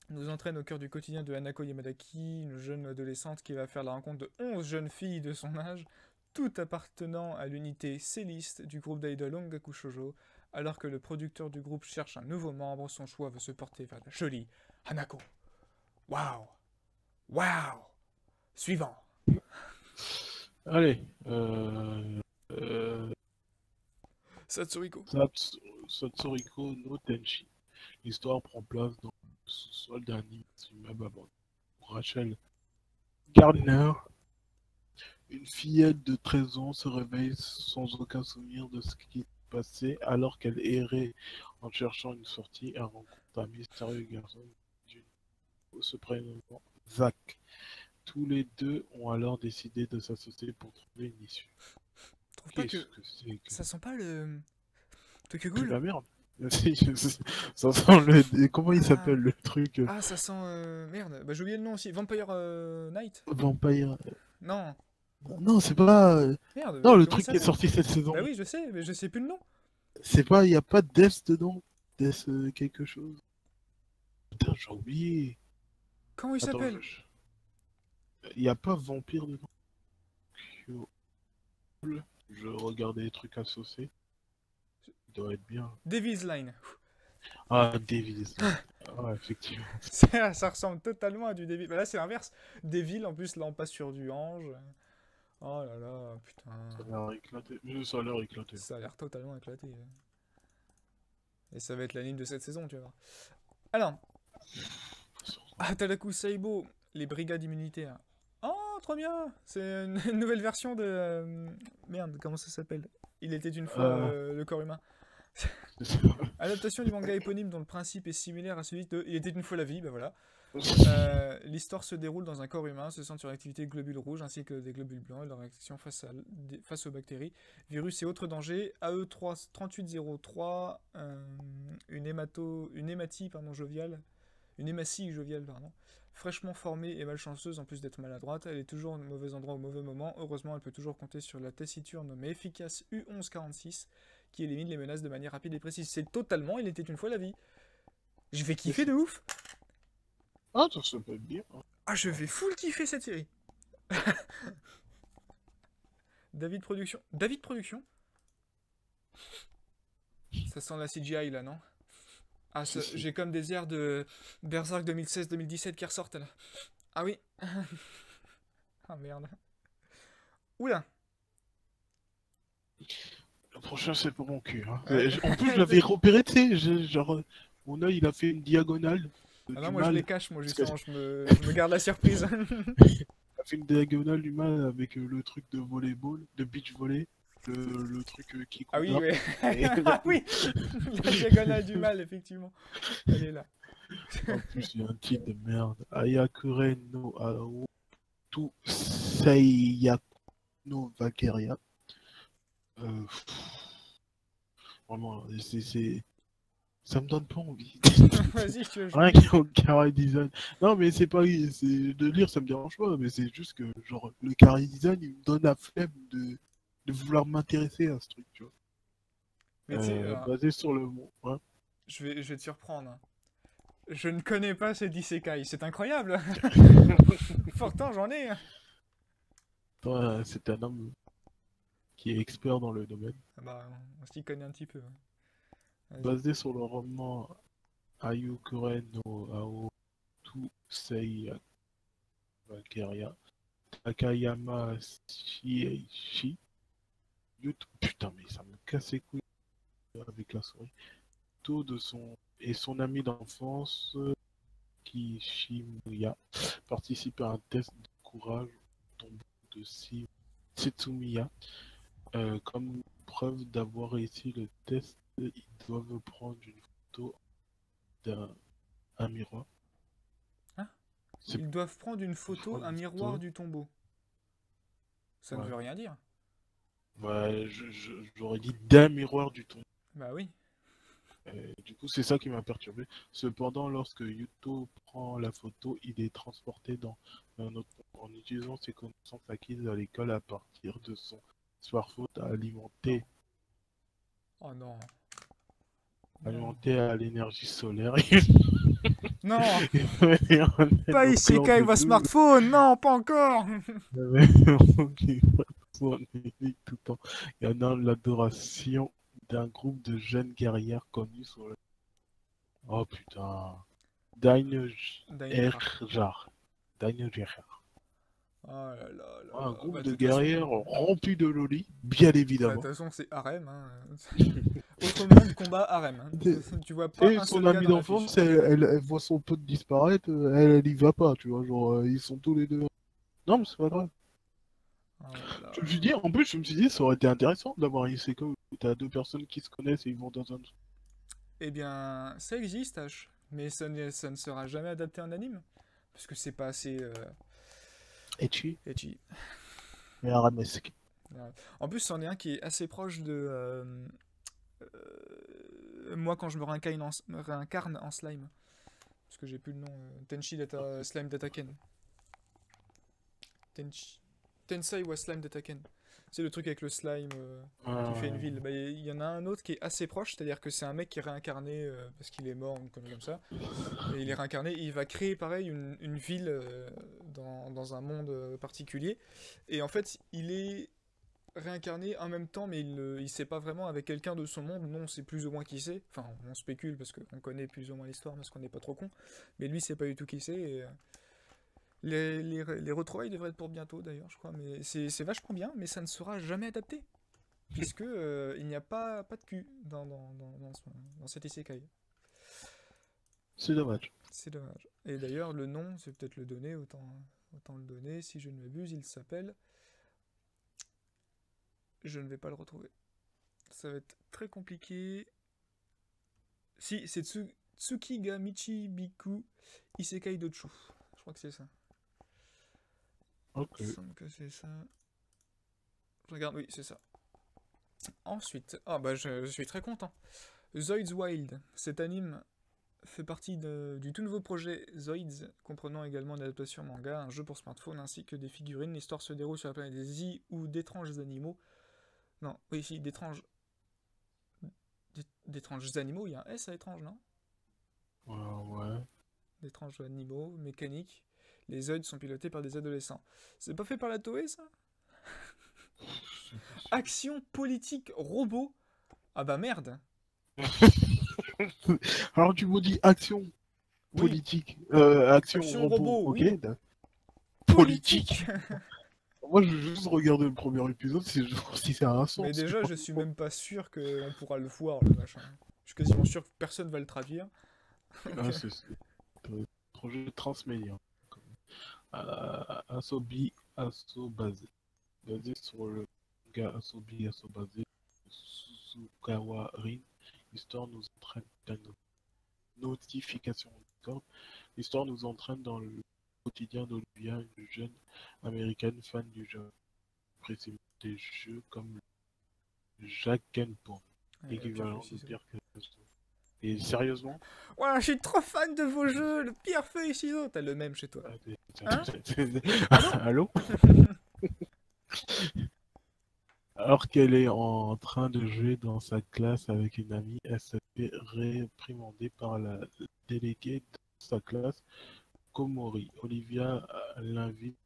nous entraîne au cœur du quotidien de Hanako Yamadaki, une jeune adolescente qui va faire la rencontre de 11 jeunes filles de son âge, toutes appartenant à l'unité Céliste du groupe d'idol Ongaku Shoujo, Alors que le producteur du groupe cherche un nouveau membre, son choix veut se porter vers la jolie Hanako. Waouh! Waouh! Suivant. Allez, Satsuriko. Satsuriko no Tenshi. L'histoire prend place dans le sous-sol d'un immense immeuble abandonné. Rachel Gardner, une fillette de 13 ans, se réveille sans aucun souvenir de ce qui s'est passé alors qu'elle errait en cherchant une sortie et rencontre un mystérieux garçon se prénommant Zach. Tous les deux ont alors décidé de s'associer pour trouver une issue. Trouve pas Qu'est-ce que que c'est que ça sent pas le Tokyo c'est de Ghoul? la merde? Ça sent le... Comment il Ah. s'appelle le truc Ah, ça sent merde. Bah j'ai oublié le nom aussi. Vampire Night? Vampire. Non. Non, c'est pas. Merde. Non, le comment truc ça qui est s'appelle? sorti cette saison. Bah oui, je sais, mais je sais plus le nom. C'est pas. Y a pas de Death dedans. Death quelque chose. Putain, j'ai oublié. Comment il Attends, s'appelle? y a pas Vampire dedans. Je regardais les trucs associés. Il doit être bien. Devil's Line. Ah, Devil. Ah, effectivement. Ça ressemble totalement à du Devil. Bah là, c'est l'inverse. Devil, en plus, là, on passe sur du ange. Oh là là, putain. Ça a l'air éclaté. Ça a l'air éclaté. Ça a l'air totalement éclaté. Et ça va être l'anime de cette saison, tu vas voir. Alors. Atalaku Saibo, les brigades immunitaires. Oh, trop bien! C'est une nouvelle version de... Merde, comment ça s'appelle? Il était une fois le corps humain. Adaptation du manga éponyme dont le principe est similaire à celui de Il était une fois la vie, bah voilà. L'histoire se déroule dans un corps humain, se centre sur l'activité globules rouges ainsi que des globules blancs et leur réaction face aux bactéries, virus et autres dangers. AE3 3803, une hématie joviale, une hématie joviale, pardon. Fraîchement formée et malchanceuse en plus d'être maladroite, elle est toujours au mauvais endroit au mauvais moment. Heureusement, elle peut toujours compter sur la tessiture mais efficace U1146 qui élimine les menaces de manière rapide et précise. C'est totalement Il était une fois la vie. Je vais kiffer de ouf. Ah, ça peut être bien. Ah, je vais full kiffer cette série. David Production. David Production. Ça sent la CGI là, non? Ah, j'ai comme des airs de Berserk 2016-2017 qui ressortent là. Ah oui. Ah merde. Oula. Le prochain, c'est pour mon cul. Hein. Ouais. En plus, je l'avais repéré, tu sais, genre, mon œil, il a fait une diagonale. Ah non, moi je les cache, moi justement, que... je me garde la surprise. Il a fait une diagonale du mal avec le truc de volleyball, de beach volley, le truc qui... Ah oui, ouais. Ah oui. La diagonale du mal, effectivement. Elle est là. En plus, il y a un titre de merde. Ayakure no Ao Tu Seiyaku no Vakeria. Vraiment, ça me donne pas envie. Vas-y, tu veux jouer. Rien qu'au carré design. Non, mais c'est pas. De lire, ça me dérange pas, mais c'est juste que, genre, le carré design, il me donne la flemme de vouloir m'intéresser à ce truc, tu vois. Mais tu sais, basé sur le mot. Hein. je vais te surprendre. Je ne connais pas ces isekai, c'est incroyable. Pourtant, j'en ai. Toi, c'est un homme qui est expert dans le domaine. Ah bah, on s'y connaît un petit peu. Basé sur le roman Ayakure no Ao Tu Seiyaku Vakeria, Takayama Shieishi. Putain, mais ça me casse les couilles avec la souris. De son ami d'enfance, Kishimuya, participe à un test de courage au tombeau de Setsumiya. Comme preuve d'avoir réussi le test, ils doivent prendre une photo d'un miroir. Hein? Ils doivent prendre une photo, un miroir du tombeau. Ça ne veut rien dire. Ouais, j'aurais dit d'un miroir du tombeau. Bah oui. Du coup, c'est ça qui m'a perturbé. Cependant, lorsque Yuto prend la photo, il est transporté dans un autre monde en utilisant ses connaissances acquises à l'école à partir de son smartphone alimenté. Oh non. Alimenté à l'énergie solaire. Non. Pas Isekai va smartphone, non, pas encore. Tout le temps. Il y en a l'adoration d'un groupe de jeunes guerrières connues sur le... Oh putain. Dainara. Daingerjar. Daingerjar. Oh là là là Un là. groupe Bah, de de toute façon, guerrières remplis de lolis, bien bah, de toute évidemment. façon, c'est harem, hein. Autre monde, combat, harem, hein. Tu vois pas Et un son seul gars ami dans l'affiche. d'enfance, elle voit son pote disparaître, elle y va pas, tu vois, genre, ils sont tous les deux. Non, mais c'est pas grave. Oh là Je me là. suis dit, en plus, je me suis dit, ça aurait été intéressant d'avoir un isekai où t'as deux personnes qui se connaissent et ils vont dans un... Eh bien, ça existe, H. Mais ça ne sera jamais adapté en anime. Parce que c'est pas assez Ecchi edgy. et Aramesque. Ouais. En plus, c'en est un qui est assez proche de. Moi, quand je me réincarne en slime. Parce que j'ai plus le nom. Tenchi Data, Slime Dataken. Tenchi. Tensei wa Slime Dataken. C'est le truc avec le slime qui fait une ville. Bah, il y en a un autre qui est assez proche, c'est-à-dire que c'est un mec qui est réincarné parce qu'il est mort, une connerie comme ça. Et il est réincarné, et il va créer pareil une ville dans un monde particulier. Et en fait, il est réincarné en même temps, mais il sait pas vraiment avec quelqu'un de son monde. Non, on sait plus ou moins qui c'est. Enfin, on spécule parce qu'on connaît plus ou moins l'histoire, parce qu'on n'est pas trop con. Mais lui, c'est pas du tout qui c'est. Et, les retrouvailles devraient être pour bientôt d'ailleurs, je crois. Mais c'est vachement bien, mais ça ne sera jamais adapté. Puisque il n'y a pas de cul dans cet isekai. C'est dommage. C'est dommage. Et d'ailleurs, le nom, c'est peut-être le donner, autant le donner. Si je ne m'abuse, il s'appelle. Je ne vais pas le retrouver. Ça va être très compliqué. Si, c'est Tsukiga Michibiku Isekai Dochu. Je crois que c'est ça. Ok. Il me semble que c'est ça. Je regarde, oui, c'est ça. Ensuite, ah bah je suis très content. Zoids Wild. Cet anime fait partie du tout nouveau projet Zoids, comprenant également une adaptation manga, un jeu pour smartphone ainsi que des figurines. L'histoire se déroule sur la planète des I où d'étranges animaux. Non, oui, si, d'étranges animaux, il y a un S à étrange, non? Ouais. D'étranges animaux mécaniques. Les Zoids sont pilotés par des adolescents. C'est pas fait par la Toei, ça? Action politique robot. Ah bah merde. Alors tu me dis action Oui, politique, action action robot, robot, ok? oui. Politique. Politique. Moi, je vais juste regarder le premier épisode si ça a un Mais sens. déjà, je suis même pas sûr qu'on pourra le voir, le machin. Je suis quasiment sûr que personne va le traduire. Ah, Donc, c'est un projet transmédia. Asobi Asobase. Basé sur le manga Asobi Asobase Suzukawa Rin. L'histoire nous entraîne dans nos notifications Discord. L'histoire nous entraîne dans le quotidien d'Olivia, une jeune américaine fan du jeu. Précisément des jeux comme le Jakenpon, pierre, feuille, équivalent de ciseaux. Pierre que Et sérieusement, Voilà, je suis trop fan de vos jeux, le pierre, feuille, ciseaux. T'as le même chez toi. Hein? Allô? Alors qu'elle est en train de jouer dans sa classe avec une amie, elle se fait réprimander par la déléguée de sa classe, Komori. Olivia l'invite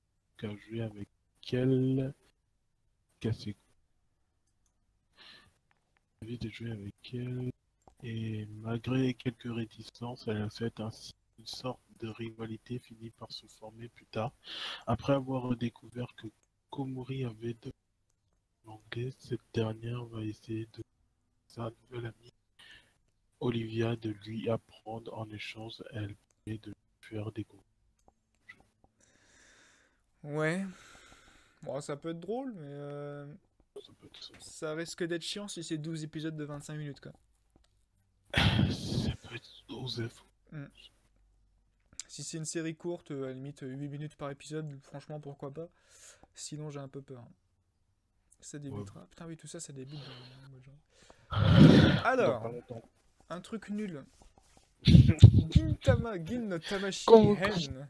à jouer avec elle, cassé. Invite à jouer avec elle, et malgré quelques réticences, elle accepte ainsi une sorte de rivalité finit par se former plus tard. Après avoir découvert que Komori avait de l'anglais, cette dernière va essayer de sa nouvelle amie Olivia de lui apprendre en échange, elle promet de lui faire découvrir. Ouais. Bon, ça peut être drôle, mais Ça peut être, ça risque d'être chiant si c'est 12 épisodes de 25 minutes, quoi. ça peut être osé. Hmm. Si c'est une série courte, à la limite 8 minutes par épisode, franchement, pourquoi pas. Sinon, j'ai un peu peur. Ça Ouais. débutera. Putain, oui, tout ça, ça débute dans le mois de janvier. Dans Alors, pas longtemps. un truc nul. Gin no Tamashi Comment, Hen.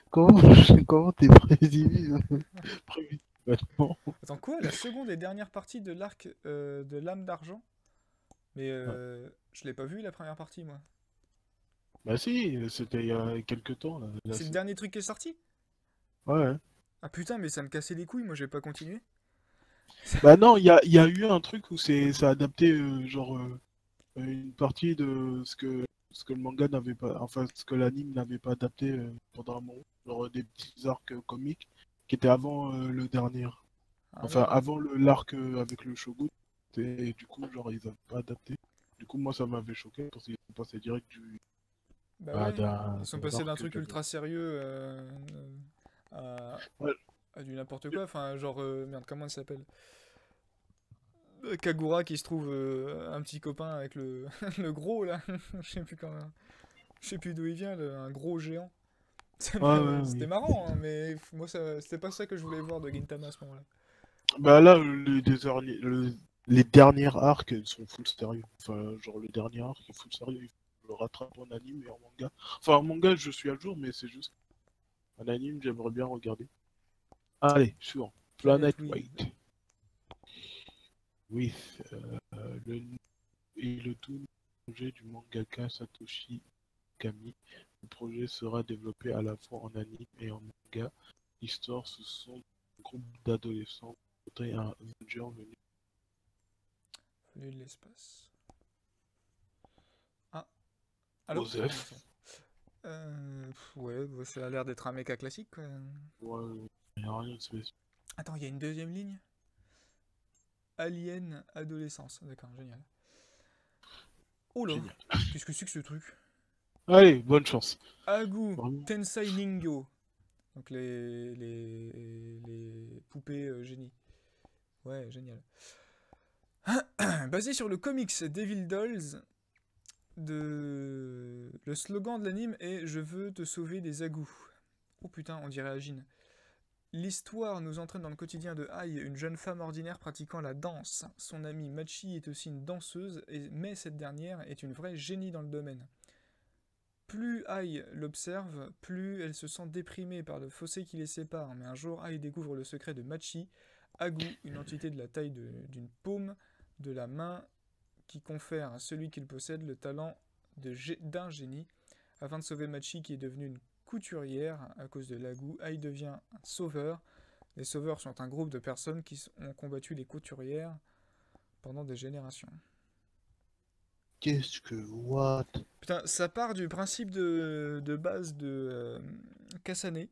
comment, comment t'es prévisible maintenant? Attends, quoi? La seconde et dernière partie de l'arc de l'âme d'argent? Mais Ouais. je l'ai pas vu la première partie, moi. Bah si, c'était il y a quelques temps là. C'est le dernier truc qui est sorti? Ouais. Ah putain, mais ça me cassait les couilles, moi j'ai pas continué. Bah non, il y a eu un truc où ça a adapté une partie de ce que le manga n'avait pas, enfin ce que l'anime n'avait pas adapté pendant un moment, genre des petits arcs comiques qui étaient avant le dernier, Ah enfin d'accord. avant l'arc avec le Shogun, et du coup genre ils n'avaient pas adapté. Du coup moi ça m'avait choqué parce qu'ils sont passés direct Bah ouais, ils sont d'un passés d'un arc truc de... ultra sérieux à, Ouais, à du n'importe quoi, enfin genre, merde, comment il s'appelle? Kagura qui se trouve un petit copain avec le, le gros là, je sais plus comment, je sais plus d'où il vient, un gros géant. ouais, C'était oui. marrant, hein, mais moi c'était pas ça que je voulais voir de Gintama à ce moment-là. Bah là, les dernières arcs elles sont full sérieux. Enfin, genre le dernier arc est full sérieux. Il faut le rattraper en anime et en manga. Enfin, en manga, je suis à jour, mais c'est juste. En anime, j'aimerais bien regarder. Allez, suivant. Planet Planet With. Weight. Oui, le, et le tout nouveau projet du mangaka Satoshi Kami. Le projet sera développé à la fois en anime et en manga. L'histoire, ce sont un groupe d'adolescents et un Avenger venu Venu de l'espace. Ah, allô? Ah non, Osef. c'est bon. Ouais, bah, ça a l'air d'être un mecha classique, quoi. Ouais, y a rien de spécial. Attends, il y a une deuxième ligne? Alien Adolescence. D'accord, génial. Oh là! Génial. Qu'est-ce que c'est que ce truc? Allez, bonne chance. Agu Vraiment. Tensai Ningyo. Donc les poupées génies. Ouais, génial. Basé sur le comics Devil Dolls, le slogan de l'anime est Je veux te sauver des Agu. Oh putain, on dirait Agine. L'histoire nous entraîne dans le quotidien de Ai, une jeune femme ordinaire pratiquant la danse. Son amie Machi est aussi une danseuse, mais cette dernière est une vraie génie dans le domaine. Plus Ai l'observe, plus elle se sent déprimée par le fossé qui les sépare. Mais un jour, Ai découvre le secret de Machi, Agu, une entité de la taille d'une paume de la main qui confère à celui qui le possède le talent d'un génie. Afin de sauver Machi qui est devenue une couturière à cause de Agu, Ai devient un sauveur. Les sauveurs sont un groupe de personnes qui ont combattu les couturières pendant des générations. Qu'est-ce que... What? Putain, ça part du principe de base de Kasane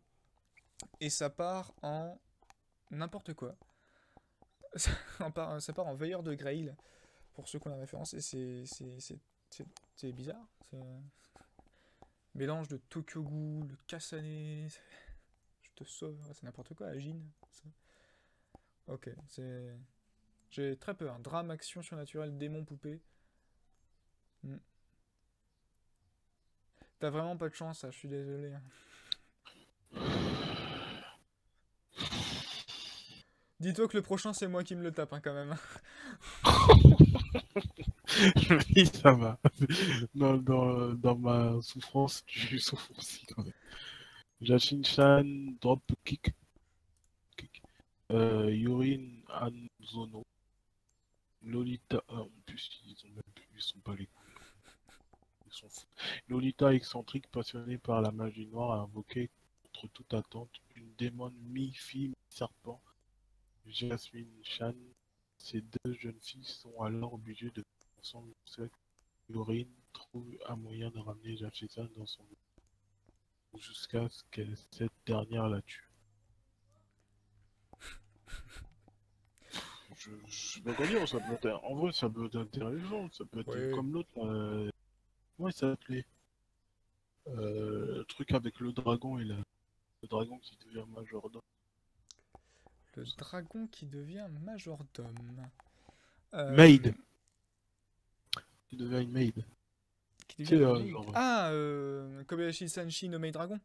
et ça part en n'importe quoi. Ça part en veilleur de Grail pour ceux qui ont la référence et c'est bizarre. C'est un mélange de Tokyo Ghoul, de Kasane, je te sauve, c'est n'importe quoi, Agine. Ok, c'est. J'ai très peur. Drame, action surnaturelle, démon, poupée. Hmm. T'as vraiment pas de chance, ça, je suis désolé. Dis-toi que le prochain, c'est moi qui me le tape, hein, quand même. Oui, ça va. Dans ma souffrance, tu souffres aussi quand même. Jashin-chan, Kick. Yurin Anzono, Lolita, en plus ils sont pas les couilles, ils sont fous. Lolita excentrique, passionnée par la magie noire, a invoqué contre toute attente une démon mi-fille, mi-serpent, Jasmine Chan. Ces deux jeunes filles sont alors obligées de faire ensemble Yorin trouve un moyen de ramener Jasmine dans son monde jusqu'à ce que cette dernière la tue. Je sais pas quoi dire, ça peut être, en vrai ça peut être intéressant, ça peut être Ouais. comme l'autre, comment il s'appelait? Le truc avec le dragon et le dragon qui devient majordome. Le dragon qui devient majordome. Maid, qui devient une maid. Qui Tu devient sais, une maid. genre, Ah, Kobayashi Sanshi no Maid Dragon.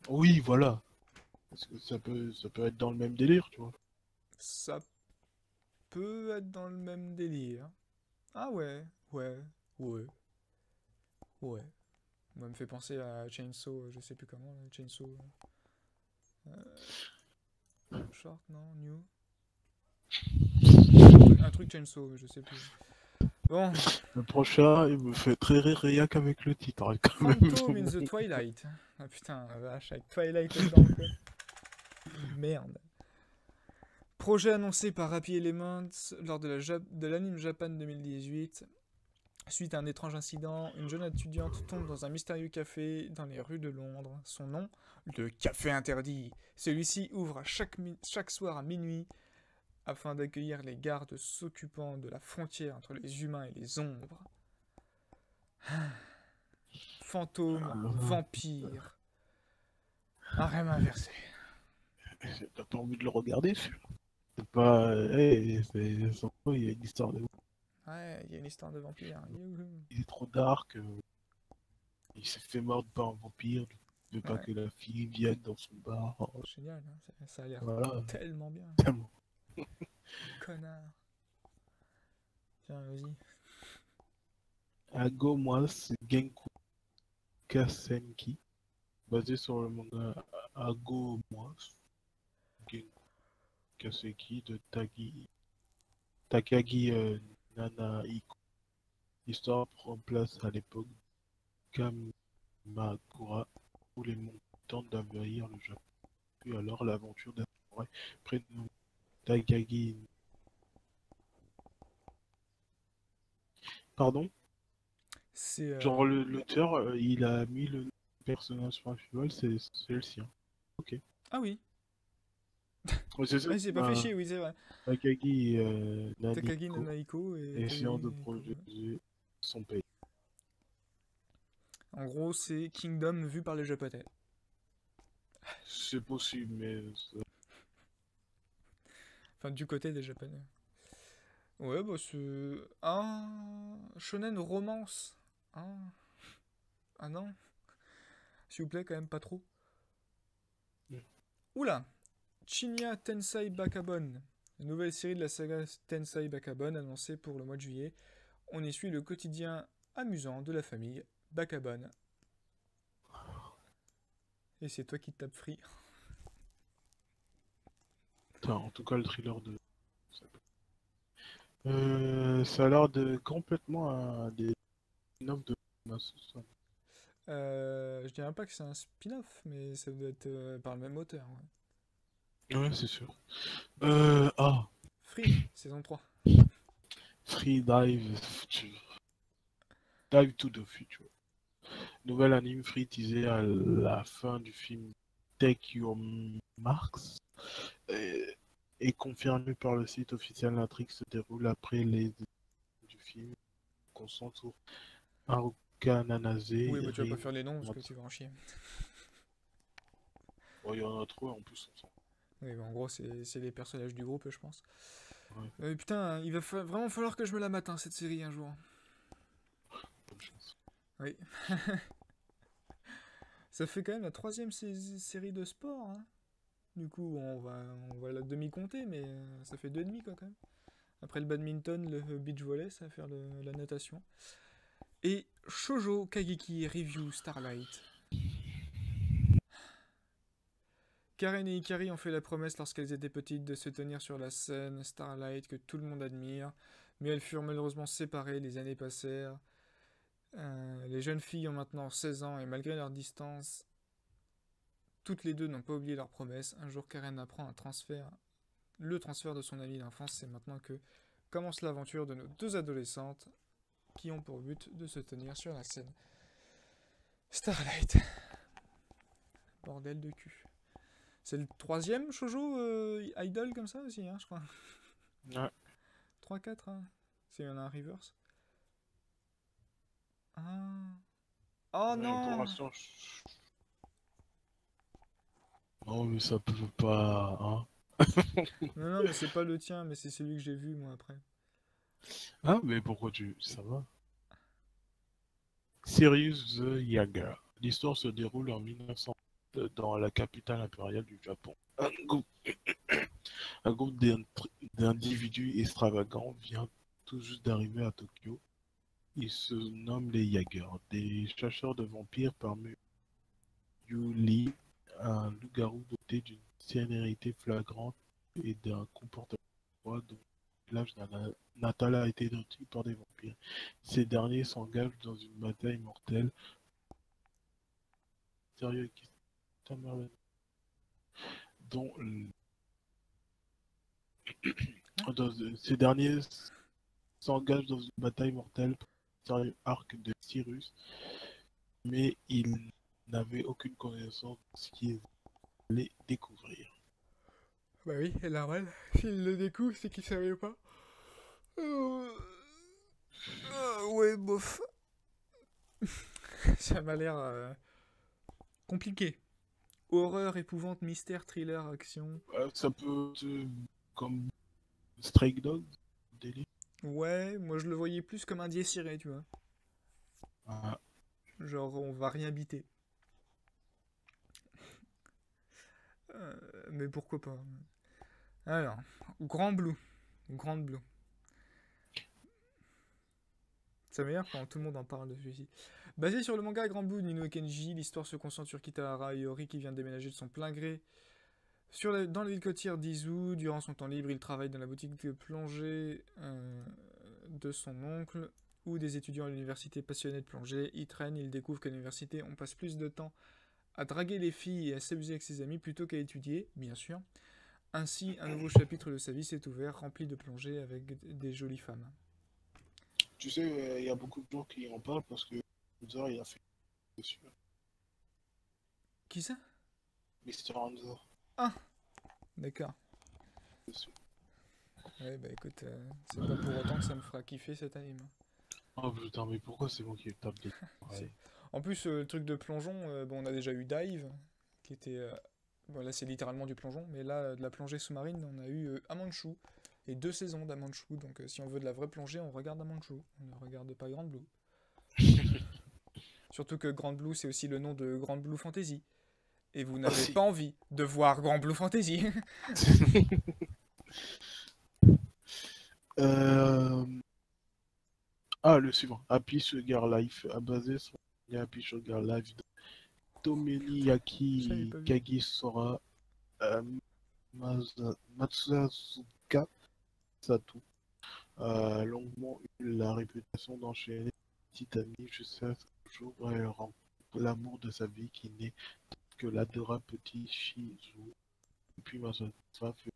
oui, voilà. Parce que ça peut être dans le même délire, tu vois. Ça peut être dans le même délire. Ah ouais, ouais, ouais, ouais. Moi, me fait penser à Chainsaw, je sais plus comment, Chainsaw. Short, non, New. Un truc Chainsaw, je sais plus. Bon, Le prochain, il me fait très rire rien qu'avec le titre, hein, quand même. Phantom in the Twilight. Ah putain, la vache, avec Twilight dedans, quoi. Merde. Projet annoncé par Happy Elements lors de l'Anime Japan 2018. Suite à un étrange incident, une jeune étudiante tombe dans un mystérieux café dans les rues de Londres. Son nom, le Café Interdit. Celui-ci ouvre chaque soir à minuit afin d'accueillir les gardes s'occupant de la frontière entre les humains et les ombres. Fantômes, vampires, harem inversé. T'as pas envie de le regarder, celui-là. C'est pas. Hey, il y a une histoire de. Ouais, il y a une histoire de vampire. Youhou. Il est trop dark. Il s'est fait mordre par un vampire. Il veut pas Ouais, que la fille vienne dans son bar. génial, hein, ça a l'air Voilà. tellement bien. Tellement. Connard. Tiens, vas-y. Ago, moi, c'est Genku Kasenki, basé sur le manga Ago, moi, Genku Kasenki de Takagi Nanahiko. L'histoire prend place à l'époque Kamakura, où les mondes tentent d'envahir le Japon. Puis alors l'aventure d'un samouraï prénommé Takagi. Pardon? C'est. Genre l'auteur, il a mis le personnage principal, c'est le sien. Ok. Ah oui, Ouais, c'est ça. ouais, j'ai pas fait chier, oui, c'est vrai. Takagi Takagi Naniko, Nanaiko et. essayant de Naniko, ouais. protéger son pays. En gros, c'est Kingdom vu par les Japonais. C'est possible, mais Enfin, du côté des Japonais. Ouais, bah c'est. Un. Shonen romance. Ah non. S'il vous plaît, quand même pas trop. Mm. Oula. Chinya Tensei Bakabon. La nouvelle série de la saga Tensei Bakabon annoncée pour le mois de juillet. On y suit le quotidien amusant de la famille Bakabon. Et c'est toi qui te tapes free. en tout cas, le thriller de. Ça a l'air de complètement des spin-off de Massousan. Je dirais pas que c'est un spin-off, mais ça doit être par le même auteur. Ouais. Ouais, c'est sûr. Ah, Free, saison 3. Free Dive Future. Dive to the Future. Nouvel anime free teasé à la fin du film Take Your Marks. Et confirmé par le site officiel, l'intrigue se déroule après les du film, concentre sur Haruka Nanase Oui, et bah tu vas pas Rin. faire les noms parce que tu vas en chier. Oh, il y en a trop en plus. Oui, bah en gros, c'est les personnages du groupe, je pense. Ouais, Putain, il va vraiment falloir que je me la mate, hein, cette série, un jour. bonne chance. Oui. Ça fait quand même la troisième série de sport, hein. Du coup, on va la demi-compter, mais ça fait deux et demi, quoi, quand même. Après le badminton, le beach volley, ça va faire la natation. Et Shoujo Kageki Review Starlight. Karen et Ikari ont fait la promesse lorsqu'elles étaient petites de se tenir sur la scène Starlight que tout le monde admire, mais elles furent malheureusement séparées, les années passèrent. Les jeunes filles ont maintenant 16 ans et malgré leur distance, toutes les deux n'ont pas oublié leur promesse. Un jour, Karen apprend le transfert de son ami d'enfance. C'est maintenant que commence l'aventure de nos deux adolescentes qui ont pour but de se tenir sur la scène Starlight. Bordel de cul. C'est le troisième shoujo idol comme ça aussi, hein, je crois. Ouais. 3-4, hein. S'il y en a un reverse. Ah. Oh Ouais, non. pour l'instant, non, mais ça peut pas. Hein. Non, non, mais c'est pas le tien, mais c'est celui que j'ai vu moi après. Ah, mais pourquoi tu. Ça va? Sirius the Yaga. L'histoire se déroule en 1900 dans la capitale impériale du Japon. Un groupe d'individus extravagants vient tout juste d'arriver à Tokyo. Ils se nomment les Jaegers, des chasseurs de vampires parmi Yuli, un loup-garou doté d'une sénérité flagrante et d'un comportement dont le village natal a été détruit par des vampires. Ces derniers s'engagent dans une bataille mortelle. Sérieux, dont Ces derniers s'engagent dans une bataille mortelle pour l'arc de Cyrus, mais ils n'avaient aucune connaissance de ce qu'ils allaient découvrir. Bah oui, c'est normal. S'il le découvre, c'est qu'il savait pas. Ouais, bof. Ça m'a l'air compliqué. Horreur, épouvante, mystère, thriller, action. Ça peut être comme Stray Dog, délire. Ouais, moi je le voyais plus comme un dieu ciré, tu vois. Ah, Genre, on va rien biter. Mais pourquoi pas. Alors, Grand Blue. Grand Blue. Ça m'énerve quand tout le monde en parle de celui-ci. Basé sur le manga Grand Blue de Nino Kenji, l'histoire se concentre sur Kitahara Iori qui vient de déménager de son plein gré dans la ville côtière d'Izu. Durant son temps libre, il travaille dans la boutique de plongée de son oncle ou des étudiants à l'université passionnés de plongée. Il traîne, il découvre qu'à l'université, on passe plus de temps à draguer les filles et à s'amuser avec ses amis plutôt qu'à étudier, bien sûr. Ainsi, un nouveau chapitre de sa vie s'est ouvert, rempli de plongées avec des jolies femmes. tu sais, il y a beaucoup de gens qui en parlent parce que Hanzo, il a fait dessus. Qui ça? Mr. Hanzo Ah, d'accord. dessus. Ouais, bah écoute, c'est pas pour autant que ça me fera kiffer cet anime. Oh putain, mais pourquoi c'est moi qui tape des... C'est- Ouais. En plus, le truc de plongeon, bon, on a déjà eu Dive, qui était. Bon, là, c'est littéralement du plongeon, mais là, de la plongée sous-marine, on a eu Amanchu. Et 2 saisons d'Amanchu, donc si on veut de la vraie plongée, on regarde Amanchu. On ne regarde pas Grand Blue. Surtout que Grand Blue, c'est aussi le nom de Grand Blue Fantasy. Et vous Ah n'avez si. pas envie de voir Grand Blue Fantasy. Euh, Ah, le suivant. Happy Sugar Life a basé son Happy Sugar Life de J'avais Tomeniyaki pas vu. Kagisora euh, Matsuzuka Sato. Longuement eu la réputation d'enchaîner petite amie jusqu'à ce jour où elle rencontre l'amour de sa vie qui n'est que l'adorable petit Shizu. Et puis Masasa fait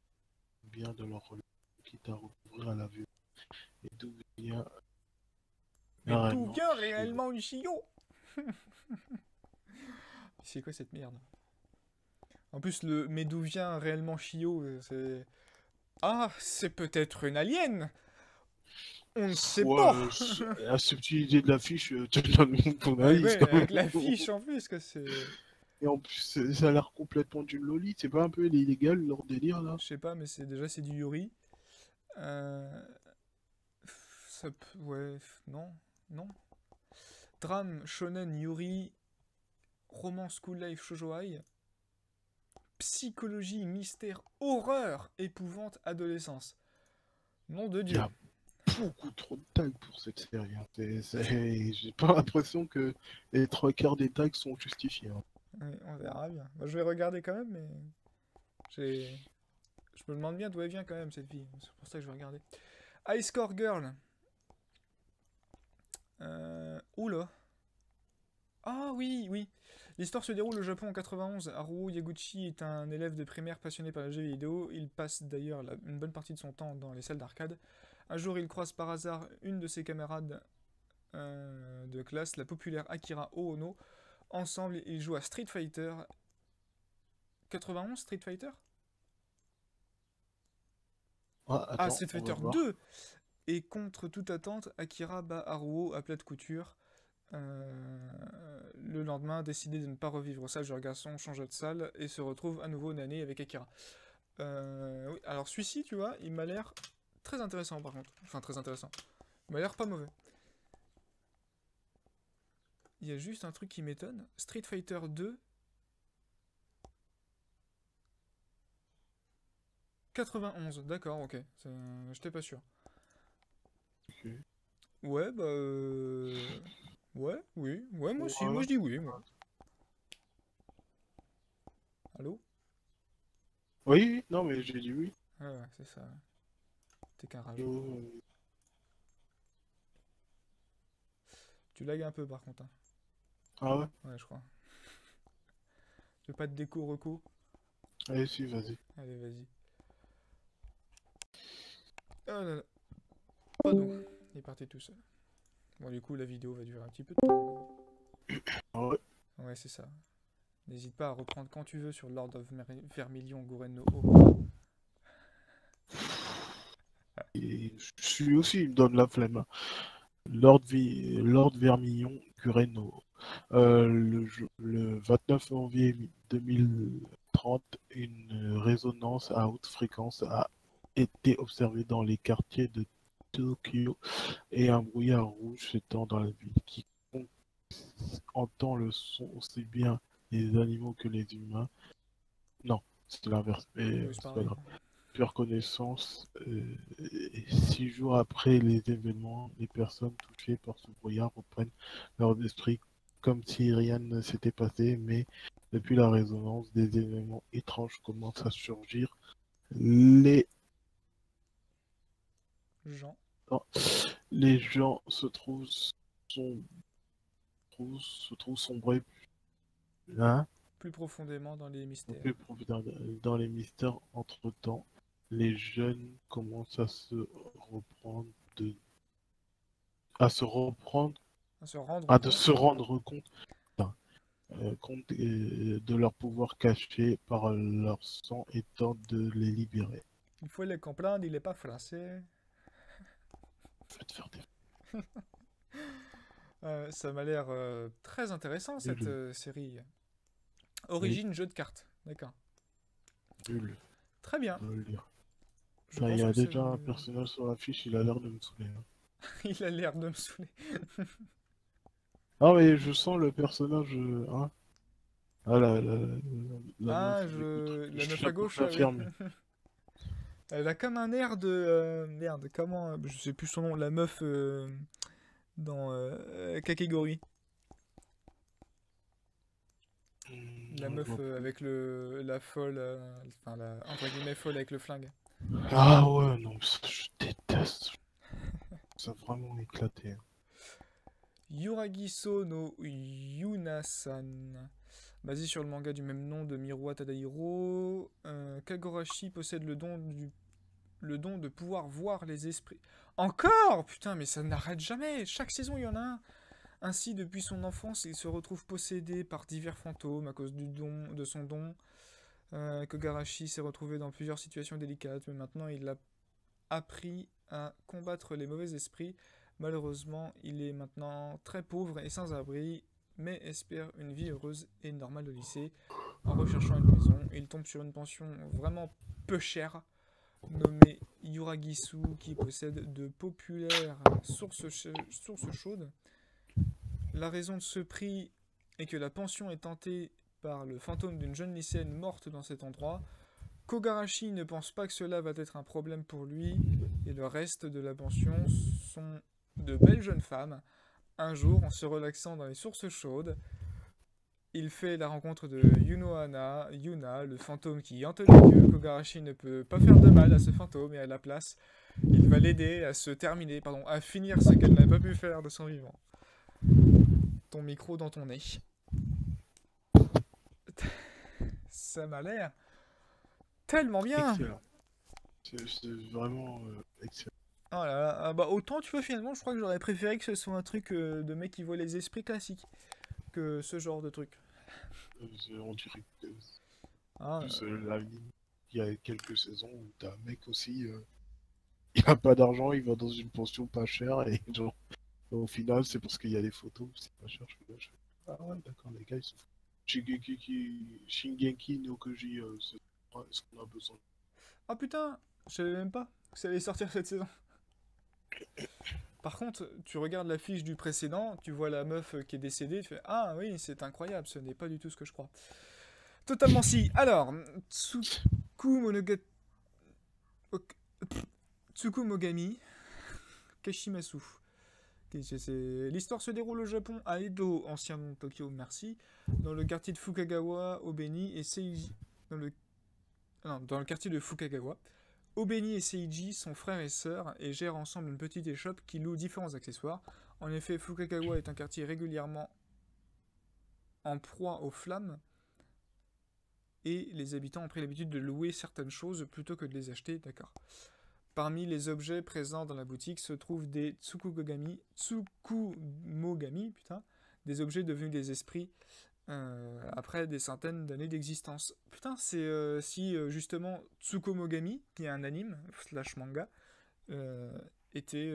bien de leur relation, quitte à recouvrir à la vue. Et d'où vient Mais d'où carrément vient Shio. réellement Ushio? C'est quoi cette merde? En plus, le mais d'où vient réellement Shio? C'est. Ah, c'est peut-être une alien? On ne sait pas! Ouais, la subtilité de l'affiche, tu te donnes ton Ouais, analyse ouais, quand même. avec la fiche en plus, que c'est. Et en plus, ça a l'air complètement d'une loli. C'est pas un peu illégal leur délire là? Je sais pas, mais c'est du Yuri. Euh, ouais, non, non. Drame, shonen, Yuri, roman, school life, shoujoai, psychologie, mystère, horreur, épouvante, adolescence. Nom de Il y Dieu. a beaucoup trop de tags pour cette série, hein. J'ai pas l'impression que les trois quarts des tags sont justifiés, hein. Ouais, on verra bien. Moi, je vais regarder quand même, mais j'ai. Je me demande bien d'où elle vient quand même cette fille. C'est pour ça que je vais regarder. High Score Girl. Oula. Ah oui, oui. L'histoire se déroule au Japon en 91. Haruo Yaguchi est un élève de primaire passionné par les jeux vidéo. Il passe d'ailleurs une bonne partie de son temps dans les salles d'arcade. Un jour, il croise par hasard une de ses camarades de classe, la populaire Akira Oono. Ensemble, ils jouent à Street Fighter. 91 Street Fighter? Ah, Ah, attends, Street on va Fighter voir. 2. Et contre toute attente, Akira bat Haruo à plat de couture. Le lendemain, décidé de ne pas revivre ça, le garçon change de salle et se retrouve à nouveau nané avec Akira. Oui, alors celui-ci, tu vois, il m'a l'air très intéressant par contre. Enfin, très intéressant. Il m'a l'air pas mauvais. Il y a juste un truc qui m'étonne. Street Fighter 2, 91. D'accord, ok. J'étais pas sûr. Ok. Ouais, bah... Ouais, oui. Ouais, moi aussi. Moi, Ouais. je dis oui, moi. Allô? Oui, oui, non, mais j'ai dit oui. Ouais, ouais, c'est ça. T'es qu'un rageux. Euh, Tu lagues un peu, par contre, hein. Ah ouais? Ouais, je crois. Fais pas de déco reco. Allez, si, vas-y. Allez, vas-y. Oh là là. Pardon, il est parti tout seul. Bon, du coup, la vidéo va durer un petit peu de temps. Ah ouais. Ouais, c'est ça. N'hésite pas à reprendre quand tu veux sur Lord of Vermilion Guren no Ho. Et je suis aussi, il me donne la flemme. Lord Vermillon Cureno. Le 29 janvier 2030, une résonance à haute fréquence a été observée dans les quartiers de Tokyo et un brouillard rouge s'étend dans la ville. Quiconque entend le son aussi bien les animaux que les humains. Non, c'est l'inverse, mais Oui, c'est c'est pas pareil. grave. Faire connaissance. Et 6 jours après les événements, les personnes touchées par ce brouillard reprennent leur esprit comme si rien ne s'était passé, mais depuis la résonance, des événements étranges commencent à surgir. Les, Jean. non, les gens sont, se trouvent sombrés, hein, Plus profondément dans les un mystères. peu dans les mystères. Entre-temps, les jeunes commencent reprendre de, à se reprendre À se rendre à de compte. se rendre compte de leur pouvoir caché par leur sang et tente de les libérer. Il faut les comprendre, il est pas français. Faites faire des Ça m'a l'air très intéressant cette nuls, série. oui, Origine jeu de cartes. D'accord. nuls, Très bien. je veux le dire. Je Là, il y pense a que c'est... déjà un personnage sur l'affiche, il a l'air de me saouler, hein. Il a l'air de me saouler. Ah mais je sens le personnage, hein. Ah la Ah, meuf avec le truc de la meuf à chapeau gauche, là, oui. fermé. Elle a comme un air de... merde, comment... je sais plus son nom. La meuf dans Kakegori. La Non, je meuf vois plus. avec la folle... enfin, la... entre guillemets folle avec le flingue. Ah ouais, non, mais ça, je déteste. Ça a vraiment éclaté, hein. Yuragiso no Yunasan. Basé sur le manga du même nom de Miruwa Tadahiro, Kagorashi possède le don de pouvoir voir les esprits. Encore. Putain, mais ça n'arrête jamais. Chaque saison, il y en a un. Ainsi, depuis son enfance, il se retrouve possédé par divers fantômes à cause de son don. Kogarashi s'est retrouvé dans plusieurs situations délicates, mais maintenant il a appris à combattre les mauvais esprits. Malheureusement, il est maintenant très pauvre et sans abri, mais espère une vie heureuse et normale au lycée. En recherchant une maison, il tombe sur une pension vraiment peu chère, nommée Yuragisu, qui possède de populaires sources chaudes. La raison de ce prix est que la pension est tentée par le fantôme d'une jeune lycéenne morte dans cet endroit. Kogarashi ne pense pas que cela va être un problème pour lui, et le reste de la pension sont de belles jeunes femmes. Un jour, en se relaxant dans les sources chaudes, il fait la rencontre de Yuna, le fantôme qui hante les dieux. Kogarashi ne peut pas faire de mal à ce fantôme, et à la place, il va l'aider à finir ce qu'elle n'a pas pu faire de son vivant. Ton micro dans ton nez. Ça m'a l'air tellement bien. Excellent. C'est vraiment excellent. Oh là là, ah bah autant tu vois finalement, je crois que j'aurais préféré que ce soit un truc de mec qui voit les esprits classiques que ce genre de truc. On dirait que Ah, plus il y a quelques saisons où t'as un mec aussi, il a pas d'argent, il va dans une pension pas chère et genre, au final c'est parce qu'il y a des photos, c'est pas cher. Ah ouais, d'accord, les gars ils sont fous. Shingeki no Koji, est-ce qu'on a besoin? ah putain, je savais même pas que ça allait sortir cette saison. Par contre, tu regardes la fiche du précédent, tu vois la meuf qui est décédée, tu fais ah oui, c'est incroyable, ce n'est pas du tout ce que je crois. Totalement si. Alors, Monogatari. Tsukumogami Kashimasu. L'histoire se déroule au Japon, à Edo, ancien nom de Tokyo, merci, dans le quartier de Fukagawa, Obeni et Seiji. Dans le quartier de Fukagawa. Obeni et Seiji sont frères et sœurs et gèrent ensemble une petite échoppe qui loue différents accessoires. En effet, Fukagawa est un quartier régulièrement en proie aux flammes et les habitants ont pris l'habitude de louer certaines choses plutôt que de les acheter, d'accord. Parmi les objets présents dans la boutique se trouvent des Tsukumogami, putain, des objets devenus des esprits après des centaines d'années d'existence. Putain, c'est si justement Tsukumogami, qui est un anime slash manga, euh, était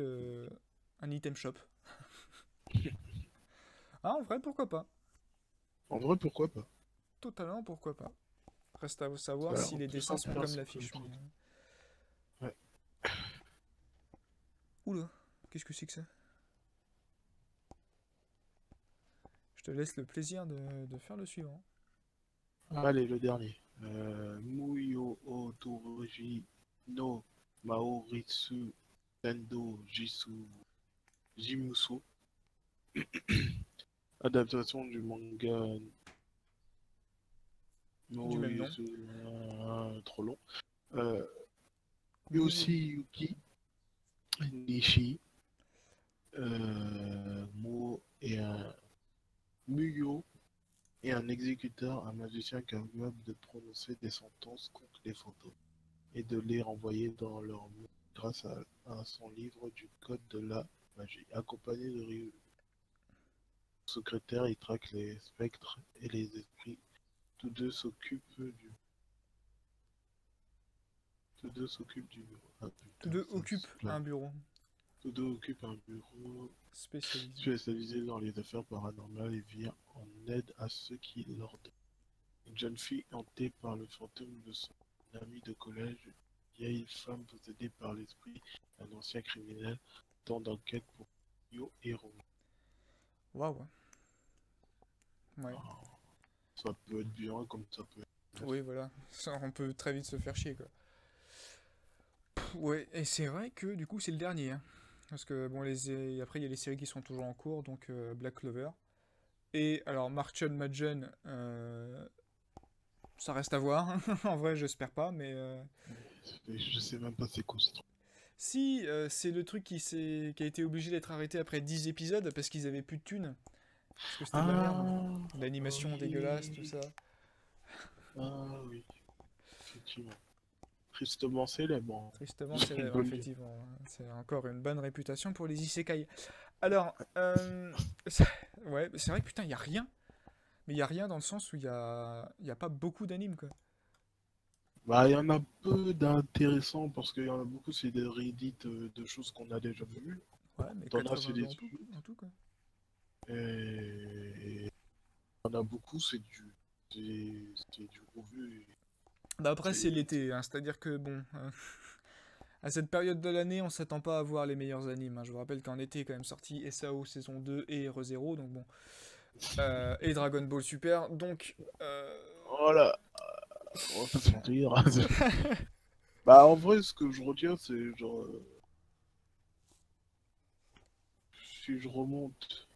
un item shop. Ah, en vrai, pourquoi pas? En vrai, pourquoi pas? Totalement, pourquoi pas? Reste à savoir Ça a si l'air les plus dessins sont comme intéressant que le l'affiche. truc. Mais... Ouais. Oula, qu'est-ce que c'est que ça? Je te laisse le plaisir de faire le suivant. Allez, le dernier. Muyo Otoroji no Maoritsu Tendo Jimuso. Adaptation du manga Du même nom. Maoritsu. Trop long. Yoshiyuki Nishi. Mo et un Muyo et un exécuteur, un magicien capable de prononcer des sentences contre les fantômes et de les renvoyer dans leur monde grâce à son livre du code de la magie. Accompagné de Ryu, secrétaire, il traque les spectres et les esprits. Tous deux s'occupent du bureau. Ah, Tous putain, deux ça occupent se plaint. un bureau Tous deux occupent un bureau spécialisé. spécialisé dans les affaires paranormales et vient en aide à ceux qui l'ordonnent. Une jeune fille hantée par le fantôme de son ami de collège, une vieille femme possédée par l'esprit d'un ancien criminel, tant d'enquête pour Yo et Romy. Waouh. Ouais. Ça peut être bien comme ça peut être. Oui, voilà. Ça, on peut très vite se faire chier, quoi. Ouais, et c'est vrai que du coup, c'est le dernier. Hein. Parce que, bon, après, il y a les séries qui sont toujours en cours, donc Black Clover. Et alors, Marchen Majen, ça reste à voir. En vrai, j'espère pas, mais. Je sais même pas c'est quoi ce truc. Si, c'est le truc qui a été obligé d'être arrêté après 10 épisodes parce qu'ils avaient plus de thunes. Parce que c'était de la merde. L'animation dégueulasse, tout ça. Ah oui, effectivement. Tristement célèbre. Hein. Tristement On célèbre, peut le dire. effectivement. C'est encore une bonne réputation pour les isekai. Alors, ouais, c'est vrai que putain, il y a rien. Mais il y a rien dans le sens où il y a pas beaucoup d'animes, quoi. Bah, il y en a peu d'intéressants parce qu'il y en a beaucoup, c'est des Reddit de choses qu'on a déjà vues. Ouais, mais T'en as, c'est 82 des en tout, quoi. Et t'en as beaucoup, c'est du revu. Bah après, c'est C'est l'été, hein, c'est-à-dire que, bon, à cette période de l'année, on s'attend pas à voir les meilleurs animes. Hein. Je vous rappelle qu'en été, est quand même sorti SAO saison 2 et ReZero, donc bon. Et Dragon Ball Super, donc... voilà, on va pas se mentir. Bah, en vrai, ce que je retiens, c'est genre. Si je remonte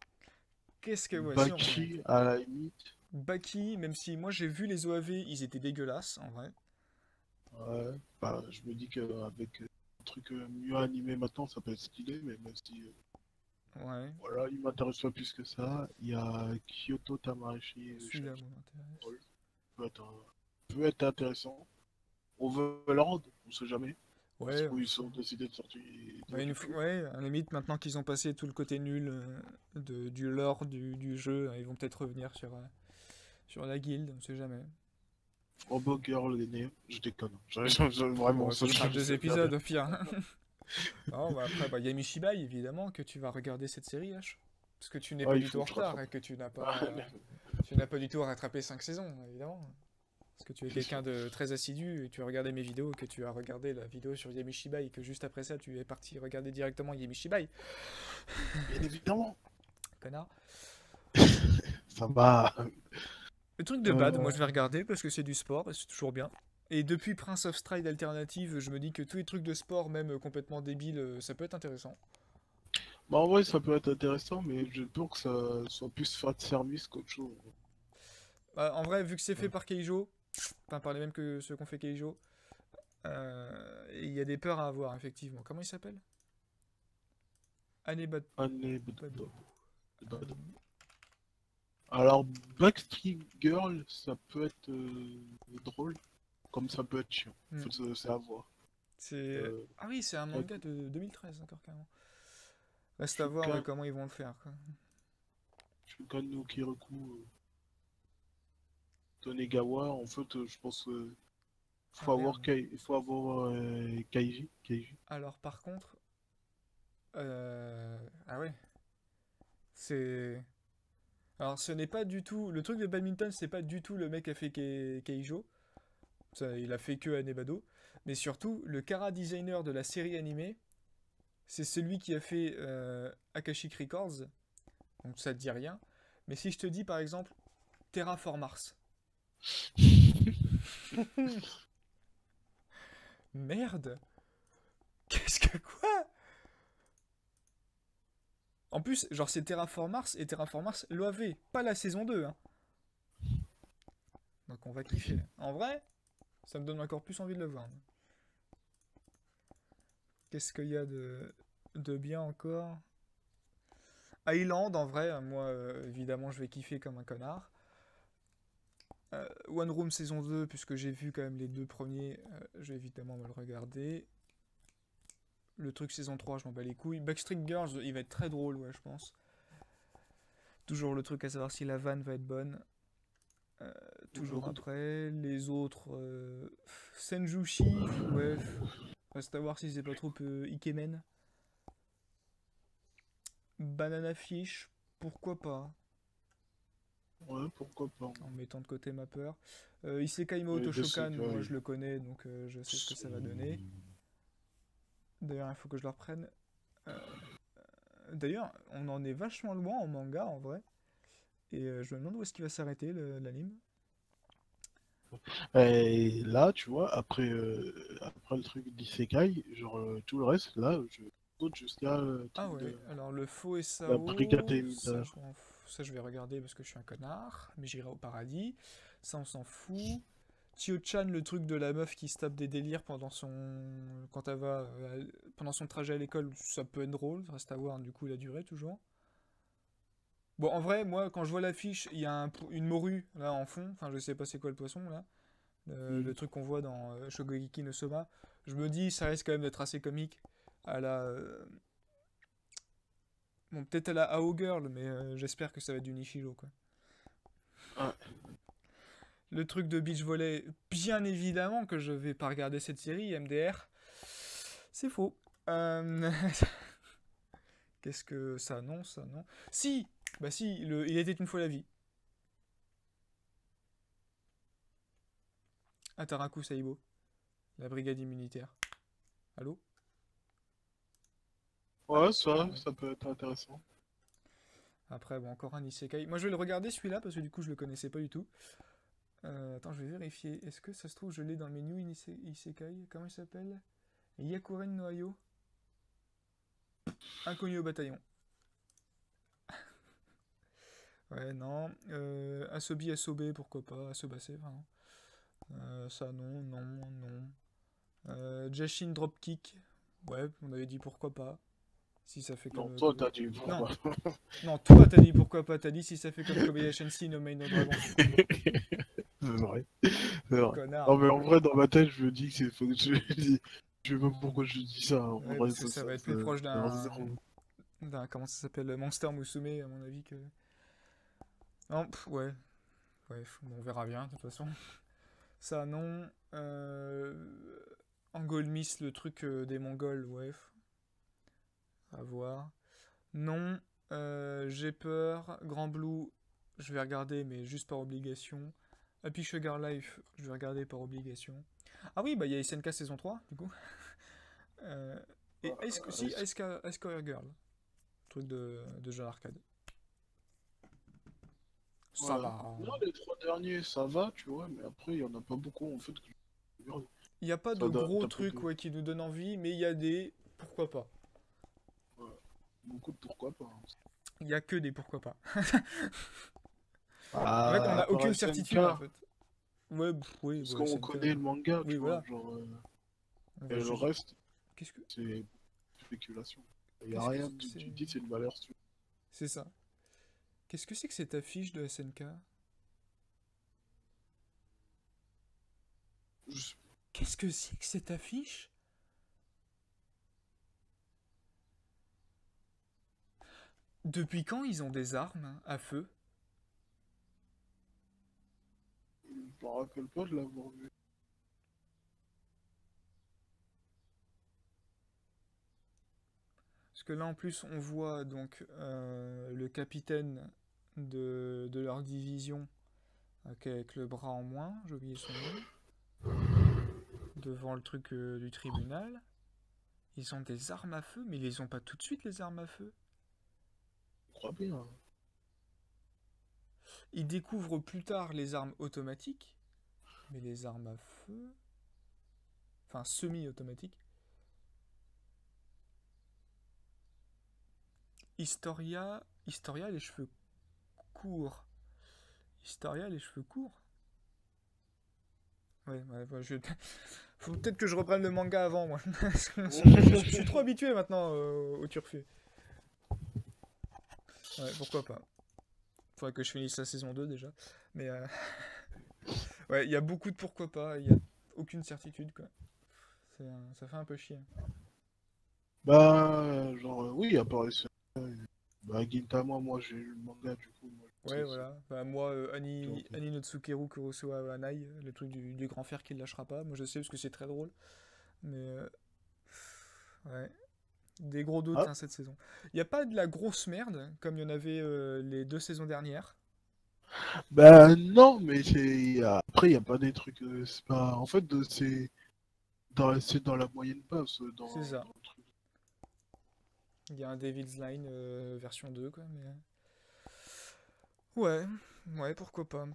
Qu'est-ce que... Ouais, si on remonte. Baki à la limite. Baki, même si moi j'ai vu les OAV, ils étaient dégueulasses, en vrai. Ouais, bah, je me dis qu'avec un truc mieux animé maintenant, ça peut être stylé, mais même si. Ouais, Voilà, il m'intéresse pas plus que ça. Il y a Kyoto Tamarashi celui-là m'intéresse. peut être intéressant. Overlord, on sait jamais. Parce Ouais, qu'ils sont décidés de sortir. ouais, ouais, à la limite, maintenant qu'ils ont passé tout le côté nul du lore du jeu, ils vont peut-être revenir sur la guilde, on sait jamais. Robo Girl est né, je déconne. Vraiment, Bon, ce sera je deux sais bien, bien. épisodes au pire. Non, bah après, bah, Yamishibai, évidemment, que tu vas regarder cette série, H. Parce que tu n'es Ah, pas il du tout faut en que je retard rattrape. et que Ah, tu n'as pas du tout à rattraper 5 saisons, évidemment. Parce que tu es c'est quelqu'un sûr. de très assidu et tu as regardé mes vidéos, que tu as regardé la vidéo sur Yamishibai et que juste après ça, tu es parti regarder directement Yamishibai. Bien évidemment. Connard. Ça va. Le truc de bad, moi Euh, je vais regarder parce que c'est du sport et c'est toujours bien. Et depuis Prince of Stride Alternative, je me dis que tous les trucs de sport, même complètement débiles, ça peut être intéressant. Bah, en vrai, ça peut être intéressant, mais je pense que ça soit plus faire de service qu'autre chose. Bah, en vrai, vu que c'est fait Ouais. par Keijo, enfin par les mêmes que ceux qu'on fait Keijo, il y a des peurs à avoir, effectivement. Comment il s'appelle? Anebado. Année Bad. Alors, Backstreet Girl, ça peut être drôle, comme ça peut être chiant. Hmm. C'est à voir. C'est... Euh, Ah oui, c'est un Ka- manga de 2013 encore carrément. Reste à voir ouais, Shukan, comment ils vont le faire, quoi. Shukan no Kiraku Tonegawa, en fait, je pense Ah merde. Il faut avoir Kaiji. Kaiji. Alors par contre... Ah ouais, c'est... Alors ce n'est pas du tout... Le truc de badminton, c'est pas du tout le mec qui a fait Keijo. Ça, il a fait que Anebado. Mais surtout, le chara designer de la série animée, c'est celui qui a fait Akashic Records. Donc ça te dit rien. Mais si je te dis par exemple Terraform Mars. Merde. Qu'est-ce que quoi? En plus, genre c'est Terraform Mars et Terraform Mars l'OAV, pas la saison 2. Hein. Donc on va kiffer. En vrai, ça me donne encore plus envie de le voir. Qu'est-ce qu'il y a de bien encore? Island, en vrai, moi évidemment je vais kiffer comme un connard. One Room saison 2, puisque j'ai vu quand même les deux premiers, je vais évidemment me le regarder. Le truc saison 3, je m'en bats les couilles. Backstreet Girls, il va être très drôle, ouais, je pense. Toujours le truc à savoir si la vanne va être bonne. Toujours après, les autres. Senjushi, ouais. Reste à voir si c'est pas trop Ikemen. Banana Fish, pourquoi pas. Ouais, pourquoi pas. En mettant de côté ma peur. Isekai Mais Maoto je sais Shokan, que, moi je le connais, donc je sais ce que ça va donner. D'ailleurs, il faut que je le reprenne. Euh, D'ailleurs, on en est vachement loin en manga en vrai. Et je me demande où est-ce qu'il va s'arrêter l'anime. Et là, tu vois, après le truc d'Isekai, genre tout le reste, là, je saute jusqu'à le Ah truc de ouais, alors le faux et la Brigade Sao, ça Émisseur. ça je vais regarder parce que je suis un connard, mais j'irai au paradis. Ça on s'en fout. Tio-chan, le truc de la meuf qui se tape des délires pendant son quand elle va pendant son trajet à l'école, ça peut être drôle, reste à voir du coup la durée toujours. Bon en vrai, moi quand je vois l'affiche, il y a une morue là en fond, enfin je sais pas c'est quoi le poisson là, le truc qu'on voit dans Shogeki no Soma. Je me dis ça risque quand même d'être assez comique à la bon, peut-être à la AO Girl, mais j'espère que ça va être du Nishiro, quoi. Ah, Le truc de beach volley, bien évidemment que je vais pas regarder cette série, MDR. C'est faux. Euh, Qu'est-ce que ça? Non, ça, non. Si! Bah si, il était une fois la vie. Ataraku Saibo, la brigade immunitaire. Allô? Ah, ouais, ouais. ça peut être intéressant. Après, bon, encore un isekai. Moi, je vais le regarder celui-là parce que du coup, je le connaissais pas du tout. Attends, je vais vérifier. Est-ce que ça se trouve, je l'ai dans le menu isekai? Comment il s'appelle? Yakuren no Ayo. Inconnu au bataillon. Ouais, non. Asobi, Asobe, pourquoi pas. Asobase, enfin. Ça, non, non, non. Jashin Dropkick. Ouais, on avait dit pourquoi pas. Si ça fait Non, comme. toi, t'as dit Non, pourquoi. non, toi t'as dit pourquoi pas. T'as dit si ça fait comme Kobayashi no Main no Dragon. C'est vrai, c'est vrai. Connard. Non, mais en vrai, dans ma tête, je me dis que c'est. Je sais même pourquoi je dis ça. En Ouais, vrai, parce que ça va être plus proche c'est un zéro. d'un. Comment ça s'appelle? Monster Musume, à mon avis, que. Non, ouais. Ouais, bon, on verra bien, de toute façon. Ça, non. Angol Miss, le truc des Mongols, ouais. À voir. Non. J'ai peur. Grand Blue, je vais regarder, mais juste par obligation. Happy Sugar Life, je vais regarder par obligation. Ah oui, bah il y a SNK saison 3 du coup. Euh, et si, Ice Cover Girl, truc de jeu arcade. Ça Ouais. va. Hein. Non, les trois derniers, ça va, tu vois, mais après, il y en a pas beaucoup, en fait, que je regarde. Il n'y a pas de Ça date gros un peu trucs de... ouais, qui nous donnent envie, mais il y a des pourquoi pas. Ouais. Beaucoup de pourquoi pas. Hein. Il n'y a que des pourquoi pas. En fait, on Ah, à n'a part aucune SNK, certitude en fait. Ouais, oui, parce ouais, qu'on SNK. connaît le manga, Oui, tu vois, voilà. genre... On et va le juste. reste, Qu'est-ce que. c'est spéculation. Il y a Qu'est-ce que rien, c'est. tu dis c'est une valeur sûre. C'est ça. Qu'est-ce que c'est que cette affiche de SNK? Je- Qu'est-ce que c'est que cette affiche? Depuis quand ils ont des armes à feu? Je me rappelle pas de l'avoir vu. Parce que là en plus on voit donc le capitaine de leur division avec le bras en moins, j'ai oublié son nom, devant le truc du tribunal. Ils ont des armes à feu, mais ils les ont pas tout de suite les armes à feu. Je crois bien. Ils découvrent plus tard les armes automatiques, mais les armes à feu, enfin semi-automatiques. Historia les cheveux courts. Historia les cheveux courts. Ouais, faut peut-être que je reprenne le manga avant, moi. Je suis trop habitué maintenant au turfu. Ouais, pourquoi pas. Faudrait que je finisse la saison 2 déjà. Mais ouais, il y a beaucoup de pourquoi pas, il y a aucune certitude, quoi. Ça fait un peu chier. Bah, genre, oui, apparaissait. Bah, Gintama, moi j'ai lu le manga, du coup, moi je Ouais, sais, voilà. Bah, moi, donc, Ani no Tsukeru Kurosawa Wanai, le truc du grand fer qui ne lâchera pas. Moi, je sais parce que c'est très drôle. Mais ouais, des gros doutes Ah, hein, cette saison. Il n'y a pas de la grosse merde comme il y en avait les 2 saisons dernières. bah non, mais après, il n'y a pas des trucs. C'est pas. En fait, c'est dans la moyenne basse, C'est ça. dans le truc. Il y a un Devil's Line version 2, quoi. Mais ouais, ouais, pourquoi pas.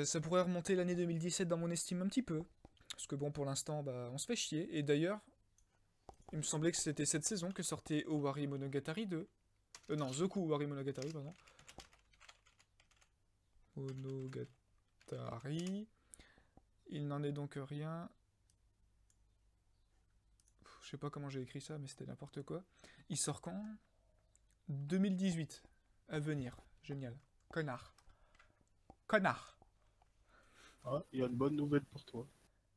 Ça pourrait remonter l'année 2017 dans mon estime un petit peu. Parce que bon, pour l'instant, bah, on se fait chier. Et d'ailleurs, il me semblait que c'était cette saison que sortait Owari Monogatari 2. Non, Zoku Owari Monogatari, pardon. Monogatari. Il n'en est donc rien. Je sais pas comment j'ai écrit ça, mais c'était n'importe quoi. Il sort quand? 2018. À venir. Génial. Connard. Connard. Ah, il y a une bonne nouvelle pour toi.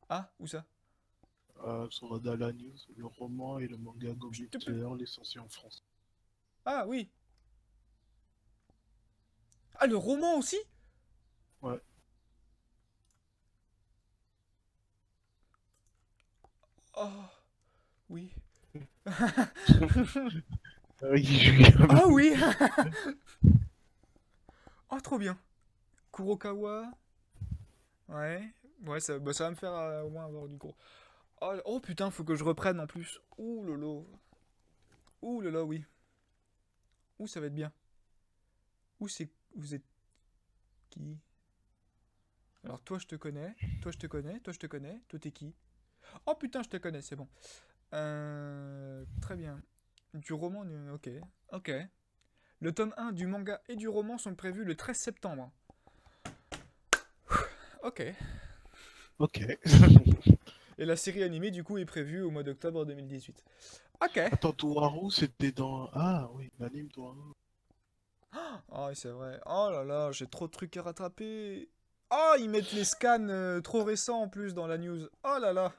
Ah, où ça? Sur Dala News, le roman et le manga Goblin S'il te plaît. Slayer, les sortis en France. Ah, oui. Ah, le roman aussi? Ouais. Oh, oui. Oui, Julien. Ah oui. Oh, trop bien. Kurokawa. Ouais. Ouais, bah, ça va me faire au moins avoir du gros. Oh, putain, faut que je reprenne en plus. Ouh lolo. Ouh là là, oui. Ouh, ça va être bien. Où c'est. Vous êtes qui? Alors, toi, je te connais. Toi, je te connais. Toi, je te connais. Toi, t'es qui? Oh putain, je te connais, c'est bon. Très bien. Du roman, ok. Ok. Le tome 1 du manga et du roman sont prévus le 13 septembre. Ok. Ok. Et la série animée, du coup, est prévue au mois d'octobre 2018. Ok. Attends, Toharu, c'était dans. Ah oui, l'anime Toharu. Oh, oui, c'est vrai. Oh là là, j'ai trop de trucs à rattraper. Oh, ils mettent les scans trop récents en plus dans la news. Oh là là.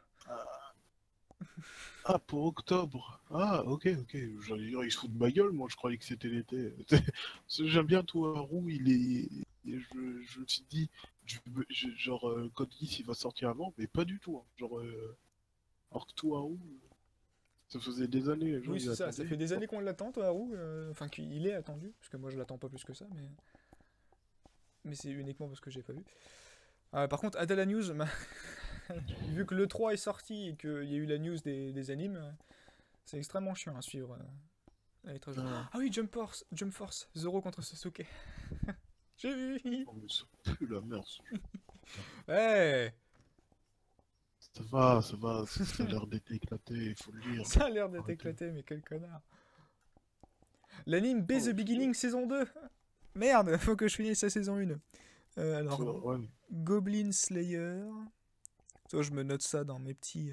Ah, pour octobre. Ah, ok, ok. J'allais dire, il se fout de ma gueule, moi je croyais que c'était l'été. J'aime bien Toharu, il est. Je me suis dit, genre, Code Geass, il va sortir avant, mais pas du tout. Hein. Genre, alors que Toharu, ça faisait des années, les gens Oui, ils c'est ça. Ça attendaient. fait des années qu'on l'attend, toi, Haru. Enfin, qu'il est attendu. Parce que moi, je l'attends pas plus que ça. Mais c'est uniquement parce que j'ai pas vu. Par contre, Adala News, vu que le 3 est sorti et qu'il y a eu la news des animes, c'est extrêmement chiant à suivre. Elle est très... Ah, Ah oui, Jump Force, Zoro contre Sasuke. J'ai vu. non, mais ça pue la merde. Ouais, Ça va, ça a l'air d'être éclaté, il faut le dire. ça a l'air d'être Arrêtez. éclaté, mais quel connard. L'anime Be Oh, the Beginning saison 2. Merde, faut que je finisse la saison 1. Alors, ouais. Goblin Slayer. Toi, je me note ça dans mes petits...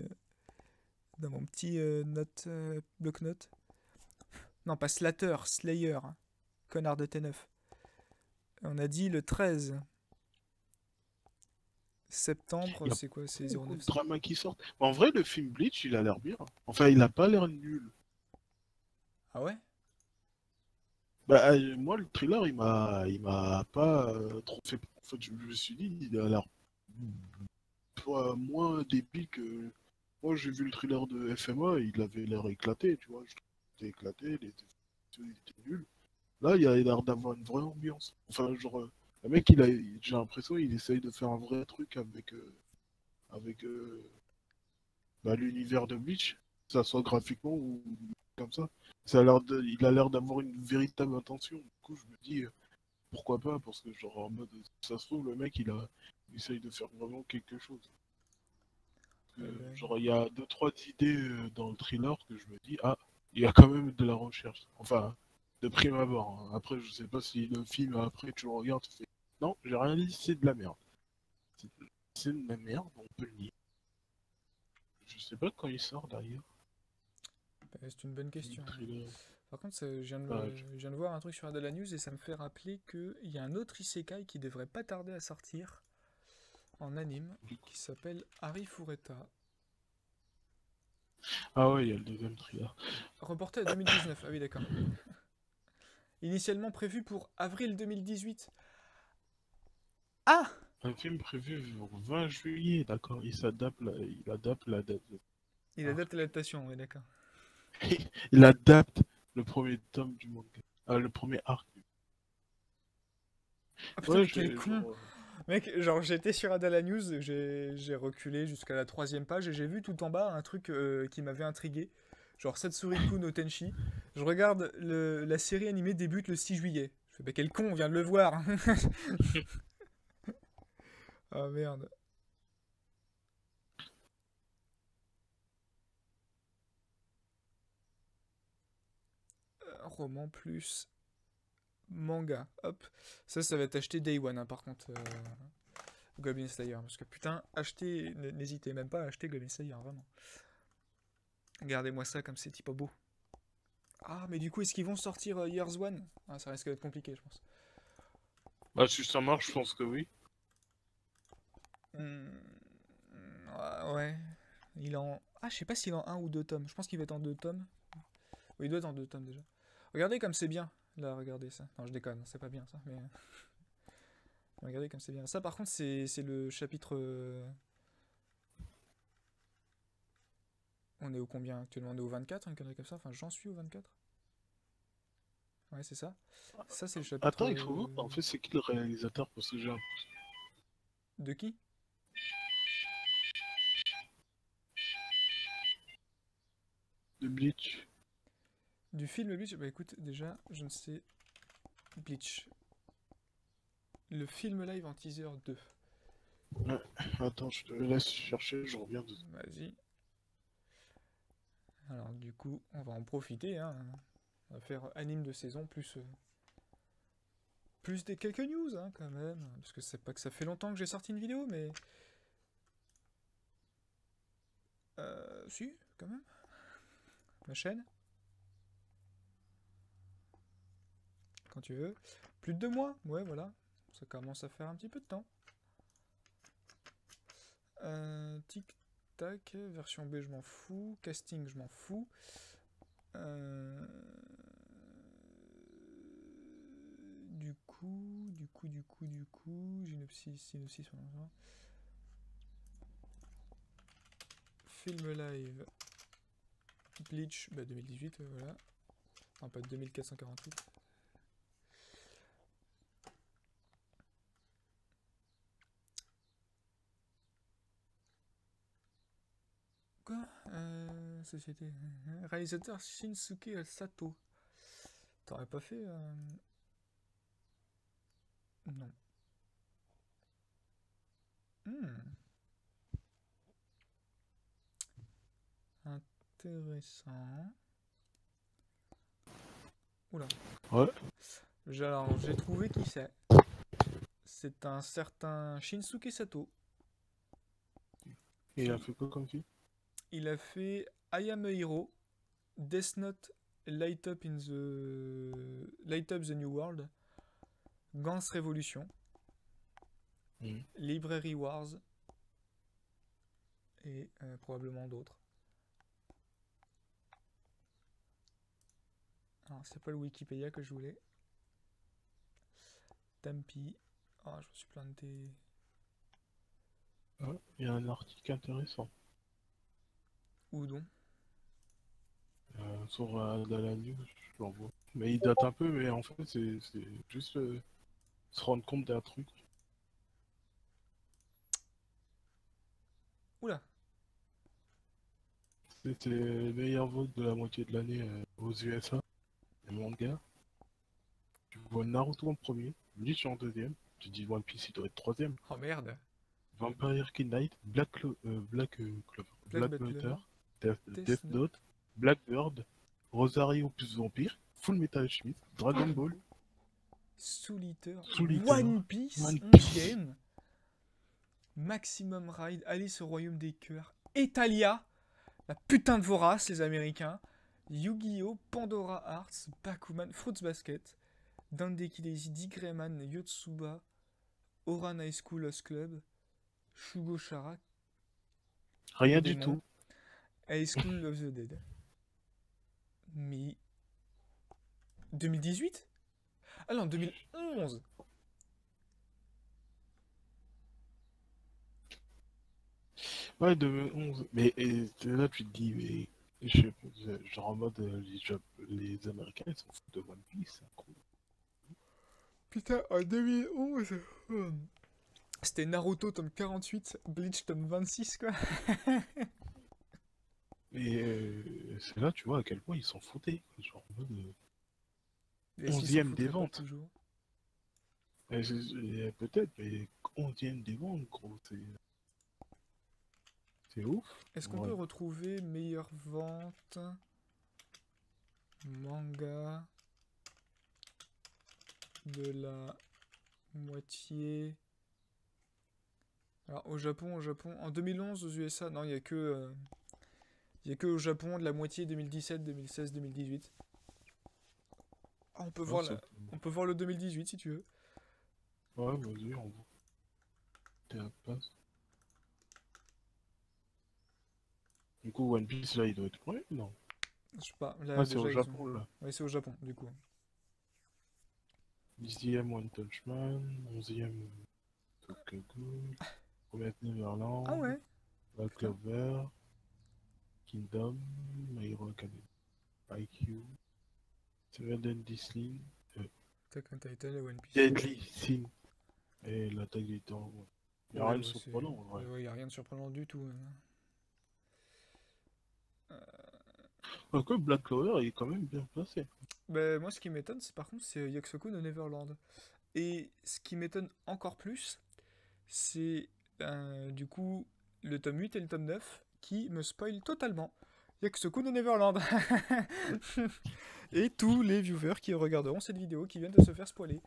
dans mon petit bloc-notes. Non, pas Slater, Slayer. Connard de T9. On a dit le 13 septembre, Il y a c'est quoi? C'est beaucoup de 09. dramas qui sortent. En vrai, le film Bleach, il a l'air bien. Enfin, il a pas l'air nul. Ah ouais? Bah, moi, le thriller, il m'a pas trop fait. En fait, je me suis dit, il a l'air moins débile que. Moi, j'ai vu le thriller de FMA, il avait l'air éclaté, tu vois. Je trouvais qu'il était éclaté, les effets spéciaux, il était nul. Là, il a l'air d'avoir une vraie ambiance. Enfin, genre, le mec, j'ai l'impression qu'il essaye de faire un vrai truc avec bah, l'univers de Bleach, que ça soit graphiquement ou comme ça. Il a l'air d'avoir une véritable intention. Du coup, je me dis, pourquoi pas, parce que genre en mode, ça se trouve, le mec, il essaye de faire vraiment quelque chose. Eh ben, Genre, il y a deux, trois idées dans le thriller que je me dis, ah, il y a quand même de la recherche. Enfin, de prime abord, hein. Après, je sais pas si le film, après, tu le regardes, tu fais, non, j'ai rien dit, c'est de la merde. C'est c'est de la merde, on peut le dire. Je sais pas quand il sort d'ailleurs, c'est une bonne le question. thriller. Par contre, Bah, je viens de voir un truc sur Adela News et ça me fait rappeler qu'il y a un autre isekai qui devrait pas tarder à sortir en anime du coup. qui s'appelle Hari Fureta. Ah ouais, il y a le deuxième thriller. Reporté à 2019. Ah oui, d'accord. Initialement prévu pour avril 2018. Ah, Un film prévu pour 20 juillet, d'accord, il adapte la date. il Ah. adapte l'adaptation, oui, d'accord. Il adapte le premier tome du manga. Ah, le premier arc. Ah putain, Ouais, mais quel con! genre. Mec, genre j'étais sur Adala News, j'ai reculé jusqu'à la troisième page et j'ai vu tout en bas un truc qui m'avait intrigué. Genre Satsuriku no Tenshi. Je regarde la série animée débute le 6 juillet. Je fais, bah quel con, on vient de le voir! Ah merde. Roman plus manga. Hop. Ça va être acheté Day One, hein, par contre. Goblin Slayer. Parce que putain, achetez, n'hésitez même pas à acheter Goblin Slayer, vraiment. Regardez-moi ça comme c'est type beau. Ah, mais du coup, est-ce qu'ils vont sortir Years One? Ah, ça risque d'être compliqué, je pense. Bah, si ça marche, je pense que oui. Hmm, ouais. Il est en. Ah, je sais pas s'il est en un ou deux tomes. Je pense qu'il va être en deux tomes. Oui, il doit être en deux tomes déjà. Regardez comme c'est bien. Là, regardez ça. Non, je déconne, c'est pas bien ça. Mais regardez comme c'est bien. Ça, par contre, c'est le chapitre. On est au combien actuellement? On est au 24, une connerie comme ça. Enfin, j'en suis au 24. Ouais, c'est ça. Ça, c'est le chapitre. Attends, il faut voir. En fait, c'est qui le réalisateur? Parce que j'ai un De qui? de Bleach. Du film Bleach? Bah écoute, déjà, je ne sais. Bleach. Le film live en teaser 2. Ouais. Attends, je te laisse chercher, je reviens de. Vas-y. Alors, du coup, on va en profiter. Hein. On va faire anime de saison plus des quelques news, hein, quand même. Parce que c'est pas que ça fait longtemps que j'ai sorti une vidéo, mais. Si, quand même. Ma chaîne, quand tu veux. Plus de 2 mois, ouais, voilà. Ça commence à faire un petit peu de temps. Tic tac, version B, je m'en fous. Casting, je m'en fous. Du coup, synopsis, voilà. Film live, Bleach, bah 2018, voilà. Enfin, pas 2448. Quoi? Société. Réalisateur Shinsuke Sato. T'aurais pas fait. Non. Hmm, intéressant. Oula. Ouais. Alors, j'ai trouvé qui c'est. C'est un certain Shinsuke Sato. Et il a Qui. fait quoi comme film? Il a fait I Am a Hero, Death Note, Light Up the New World, Gans Revolution, Mhm. Library Wars et probablement d'autres. Alors, c'est pas le Wikipédia que je voulais. Tampi. Ah, je me suis planté. Ah, il y a un article intéressant Où donc? sur dans la news, je l'envoie. Mais il date un peu, mais en fait, c'est juste se rendre compte d'un truc. Oula. C'était le meilleur vote de la moitié de l'année aux USA, les mangas. Tu vois Naruto en premier, Bleach en deuxième, tu dis One Piece il doit être troisième, Oh merde. Vampire Knight, Black Black Bat Matter, Lover. Death Note, Blackbird, Rosario plus Vampire, Full Metal Alchemist, Dragon Ball, Soul Eater. Soul Eater, One Piece. One Piece. 11ème. Maximum Ride. Alice au Royaume des Cœurs. Italia. La putain de vorace, les Américains. Yu-Gi-Oh! Pandora Hearts. Bakuman. Fruits Basket. Dendeki Daisy. Dick Grayman. Yotsuba. Oran High School Lost Club. Shugo Chara. Rien Le du démon. tout. High School of the Dead. Mais 2018? Ah non, 2011. Ouais, 2011. Mais et là, tu te dis, mais genre en mode les Américains ils s'en foutent de One Piece. C'est cool. Putain, en 2011. C'était Naruto tome 48, Bleach tome 26 quoi. Et c'est là, tu vois, à quel point ils s'en foutaient. Genre en mode Est-ce qu'ils s'en 11e des foutraient pas ventes. toujours? Peut-être, mais 11e des ventes, gros, c'est ouf. Est-ce qu'on Ouais. peut retrouver meilleure vente manga de la moitié? Alors au Japon, en 2011 aux USA, non, il y a que au Japon de la moitié 2017, 2016, 2018. Ah, Ouais, on peut voir le 2018 si tu veux. ouais, vas-y, on voit. T'es à la place. Du coup, One Piece, là, il doit être premier, non? Je sais pas, là Ah, c'est au déjà ils ont. Japon, là. Ouais, c'est au Japon du coup. 10e One Punch Man, 11e Tokyo, Promet Ah Neverland, ouais, Black putain. Clover, Kingdom, My Hero Academy, IQ, Seven Disney, Attack on Titan et One Piece. Deadly Sin, et l'attaque des temps. Il n'y a Ouais, rien de bah, surprenant, en vrai. ouais, y a rien de surprenant du tout. Quoique Black Clover, il est quand même bien placé. Bah, moi, ce qui m'étonne, c'est par contre, c'est Yakusoku no Neverland. Et ce qui m'étonne encore plus, c'est du coup le tome 8 et le tome 9 qui me spoilent totalement Yakusoku no Neverland. Et tous les viewers qui regarderont cette vidéo qui viennent de se faire spoiler.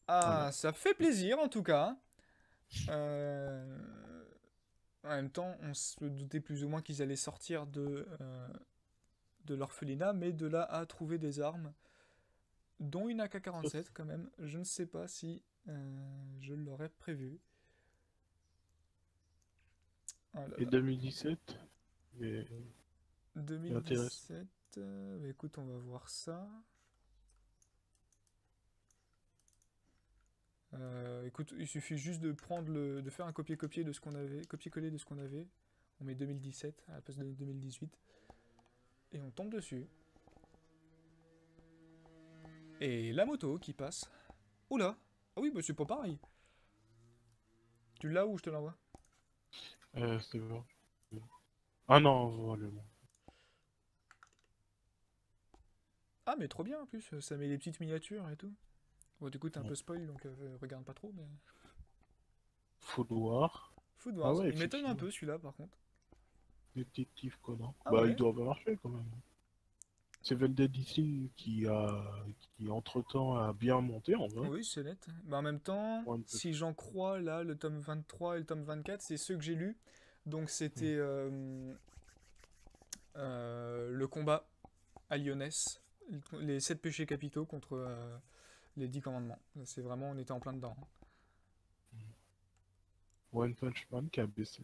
Ah, Voilà. ça fait plaisir en tout cas. Euh, En même temps, on se doutait plus ou moins qu'ils allaient sortir de l'orphelinat, mais de là à trouver des armes, dont une AK-47 quand même. Je ne sais pas si je l'aurais prévu. Ah là Et là. 2017, mais c'est intéressant. 2017, bah écoute, on va voir ça. Écoute, il suffit juste de de faire un copier-copier de ce qu'on avait, copier-coller de ce qu'on avait. On met 2017 à la place de 2018 et on tombe dessus. Et la moto qui passe. Oula! Ah oui, bah c'est pas pareil. Tu l'as ou je te l'envoie? C'est bon. Ah non, voilà. Ah, mais trop bien en plus, ça met des petites miniatures et tout. Bon, du coup, t'es un Ouais. peu spoil donc regarde pas trop, mais. Food War. Food Ah Wars. ouais, Il m'étonne un effectivement. peu celui-là par contre. Détective Conan. Ah Bah, il ouais? doit pas marcher quand même. C'est Vendedicine qui entre-temps a bien monté en vrai. Oui, c'est net. Mais en même temps, One Punch. si j'en crois, là, le tome 23 et le tome 24, c'est ceux que j'ai lus. Donc c'était le combat à Lyonesse, les 7 péchés capitaux contre les 10 commandements. C'est vraiment, on était en plein dedans. One Punch Man qui a baissé.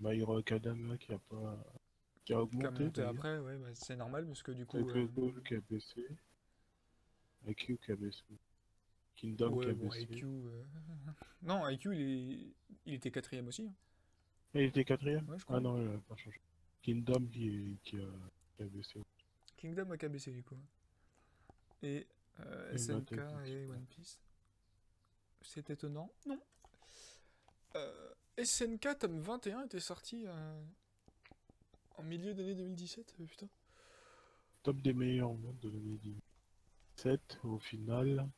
My Hero Academia qui a Qui a augmenté monté d'ailleurs. après, ouais, bah, c'est normal parce que du coup, Tokyo Ghoul qui a baissé. IQ qui a baissé. Kingdom Ouais, qui a bon, baissé. IQ. Non, IQ, il était quatrième aussi, hein. Il était quatrième? Ouais, je Ah crois. non, il a pas changé. Kingdom qui a baissé. Kingdom a qu'à baisser, du coup. Et Et SNK United et Edition. One Piece. C'est étonnant? Non. SNK tome 21 était sorti en milieu d'année 2017, putain. Top des meilleurs ventes de 2017. Au final,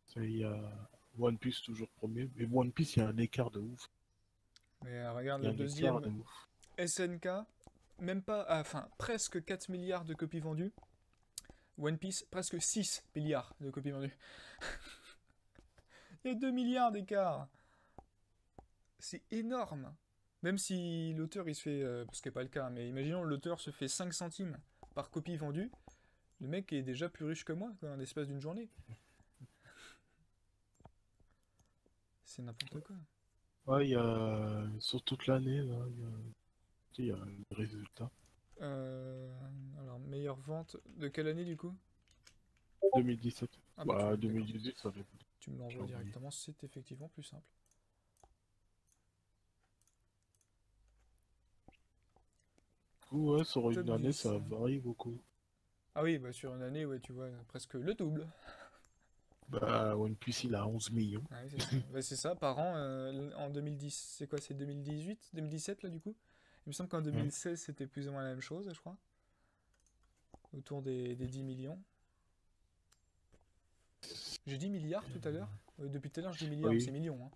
ça y a One Piece toujours premier. Mais One Piece, il y a un écart de ouf. Mais regarde Il y a le un écart deuxième, de ouf. SNK, même pas, enfin, presque 4 milliards de copies vendues. One Piece, presque 6 milliards de copies vendues. Il y a 2 milliards d'écart. C'est énorme. Même si l'auteur il se fait, ce qui n'est pas le cas, mais imaginons l'auteur se fait 5 centimes par copie vendue, le mec est déjà plus riche que moi, quoi, en l'espace d'une journée. C'est n'importe quoi. Ouais, il y a sur toute l'année, là, il y a le résultat. Alors, meilleure vente de quelle année du coup? 2017. Ah bah Bah, d'accord. 2018, ça fait. Tu me J'ai l'envoies envoyé. directement, c'est effectivement plus simple. Du coup, ouais, sur Top une année, 10. ça varie beaucoup. Ah oui, bah sur une année, ouais, tu vois, presque le double. Bah, One Piece, il a 11 millions. Ouais, c'est ça. Bah, c'est ça, par an, en 2010, c'est quoi, c'est 2018, 2017 là du coup? Il me semble qu'en Ouais. 2016 c'était plus ou moins la même chose, je crois. Autour des 10 millions. J'ai dit milliards tout à l'heure? Depuis tout à l'heure je dis milliards, mais c'est Oui, millions, hein.